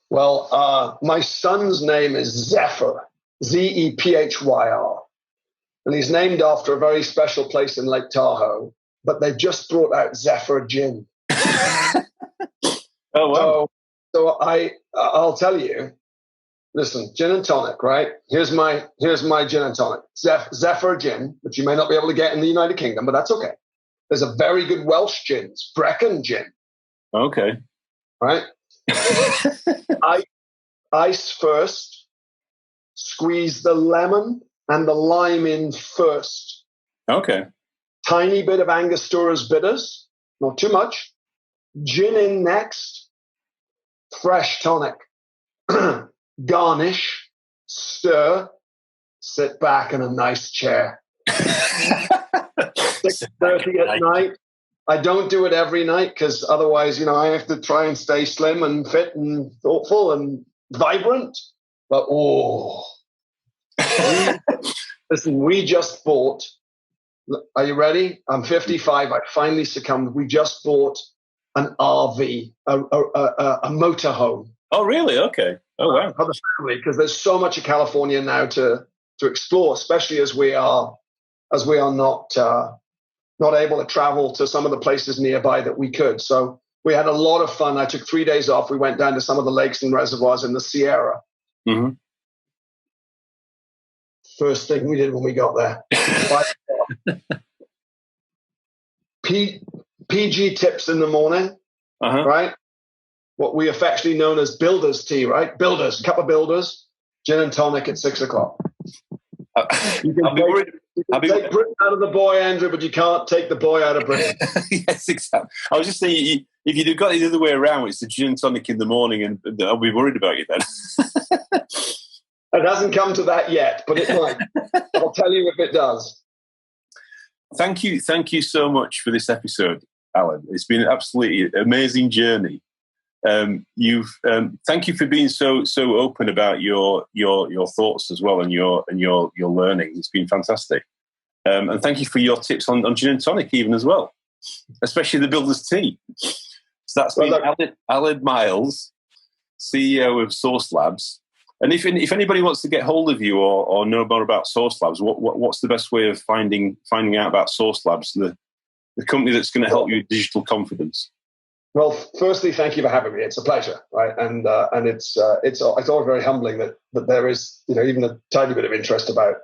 Well, my son's name is Zephyr, Zephyr. and he's named after a very special place in Lake Tahoe, but they've just brought out Zephyr Gin. Oh, wow. So I'll tell you, listen, gin and tonic, right? Here's my gin and tonic. Zephyr Gin, which you may not be able to get in the United Kingdom, but that's okay. There's a very good Welsh gin, Brecon Gin. Okay. Right? Ice first, squeeze the lemon and the lime in first. Okay. Tiny bit of Angostura's bitters, not too much. Gin in next, fresh tonic. Garnish, stir, sit back in a nice chair. 6:30 at night. I don't do it every night because otherwise, I have to try and stay slim and fit and thoughtful and vibrant. But listen, we just bought. Are you ready? I'm 55. I finally succumbed. We just bought an RV, a motorhome. Oh, really? Okay. Oh, wow. For the family, because there's so much of California now to explore, especially as we are not able to travel to some of the places nearby that we could. So we had a lot of fun. I took 3 days off. We went down to some of the lakes and reservoirs in the Sierra. Mm-hmm. First thing we did when we got there. PG tips in the morning, right? What we affectionately known as builder's tea, right? Builders, cup of builders, gin and tonic at 6 o'clock. You can take Britain out of the boy, Andrew, but you can't take the boy out of Britain. Yes, exactly. I was just saying, if you'd have got it the other way around, it's the gin and tonic in the morning, and I'll be worried about you then. It hasn't come to that yet, but it might. I'll tell you if it does. Thank you so much for this episode, Alan. It's been an absolutely amazing journey. Thank you for being so open about your thoughts as well and your learning. It's been fantastic. And thank you for your tips on gin and tonic even as well, especially the builder's tea. So that's been Aled Miles, CEO of Source Labs. And if anybody wants to get hold of you or know more about Source Labs, what's the best way of finding out about Source Labs, the company that's going to help you with digital confidence? Well, firstly, thank you for having me. It's a pleasure, right? And it's always very humbling that there is even a tiny bit of interest about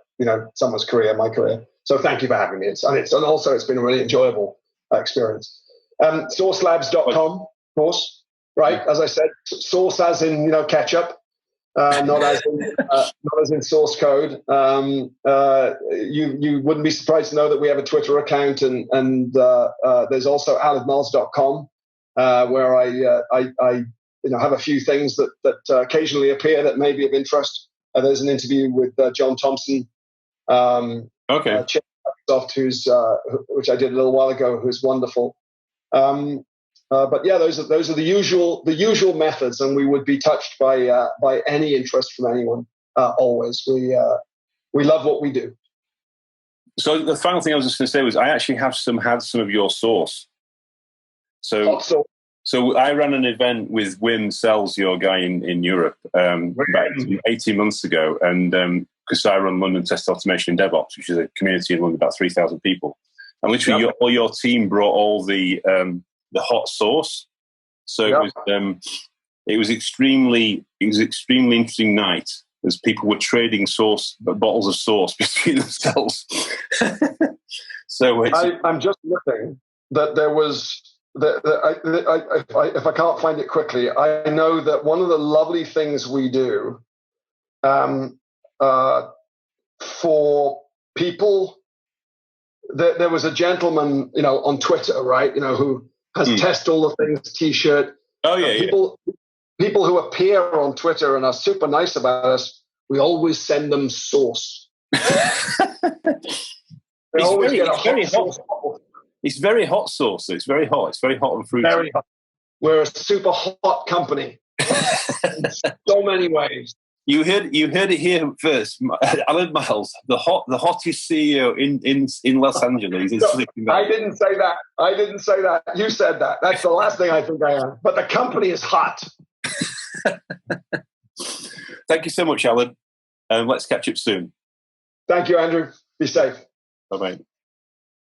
someone's career, my career. So thank you for having me. It's been a really enjoyable experience. Sourcelabs.com, of course, right? As I said, source as in ketchup. Not as in source code. You wouldn't be surprised to know that we have a Twitter account, and there's also aledmiles.com, where I have a few things that occasionally appear that may be of interest. There's an interview with John Thompson, Microsoft, which I did a little while ago, who's wonderful. But yeah, those are the usual methods, and we would be touched by any interest from anyone. Always, we love what we do. So the final thing I was just going to say was I actually had some of your source. So I ran an event with Wim Sells, your guy in Europe, about 18 months ago, and because I run London Test Automation and DevOps, which is a community of about 3,000 people, and literally all your team brought all the hot sauce. So it was extremely interesting night as people were trading bottles of sauce between themselves. So I'm just looking that there was. If I can't find it quickly, I know that one of the lovely things we do for people. There was a gentleman, on Twitter, right? Who has Test All the Things T-shirt. Oh yeah, people who appear on Twitter and are super nice about us, we always send them sauce. It's very hot sauce. So it's very hot. It's very hot and fruity. Very hot. We're a super hot company in so many ways. You heard it here first. Aled Miles, the hottest CEO in Los Angeles. I didn't say that. You said that. That's the last thing I think I am. But the company is hot. Thank you so much, Aled. Let's catch up soon. Thank you, Andrew. Be safe. Bye-bye.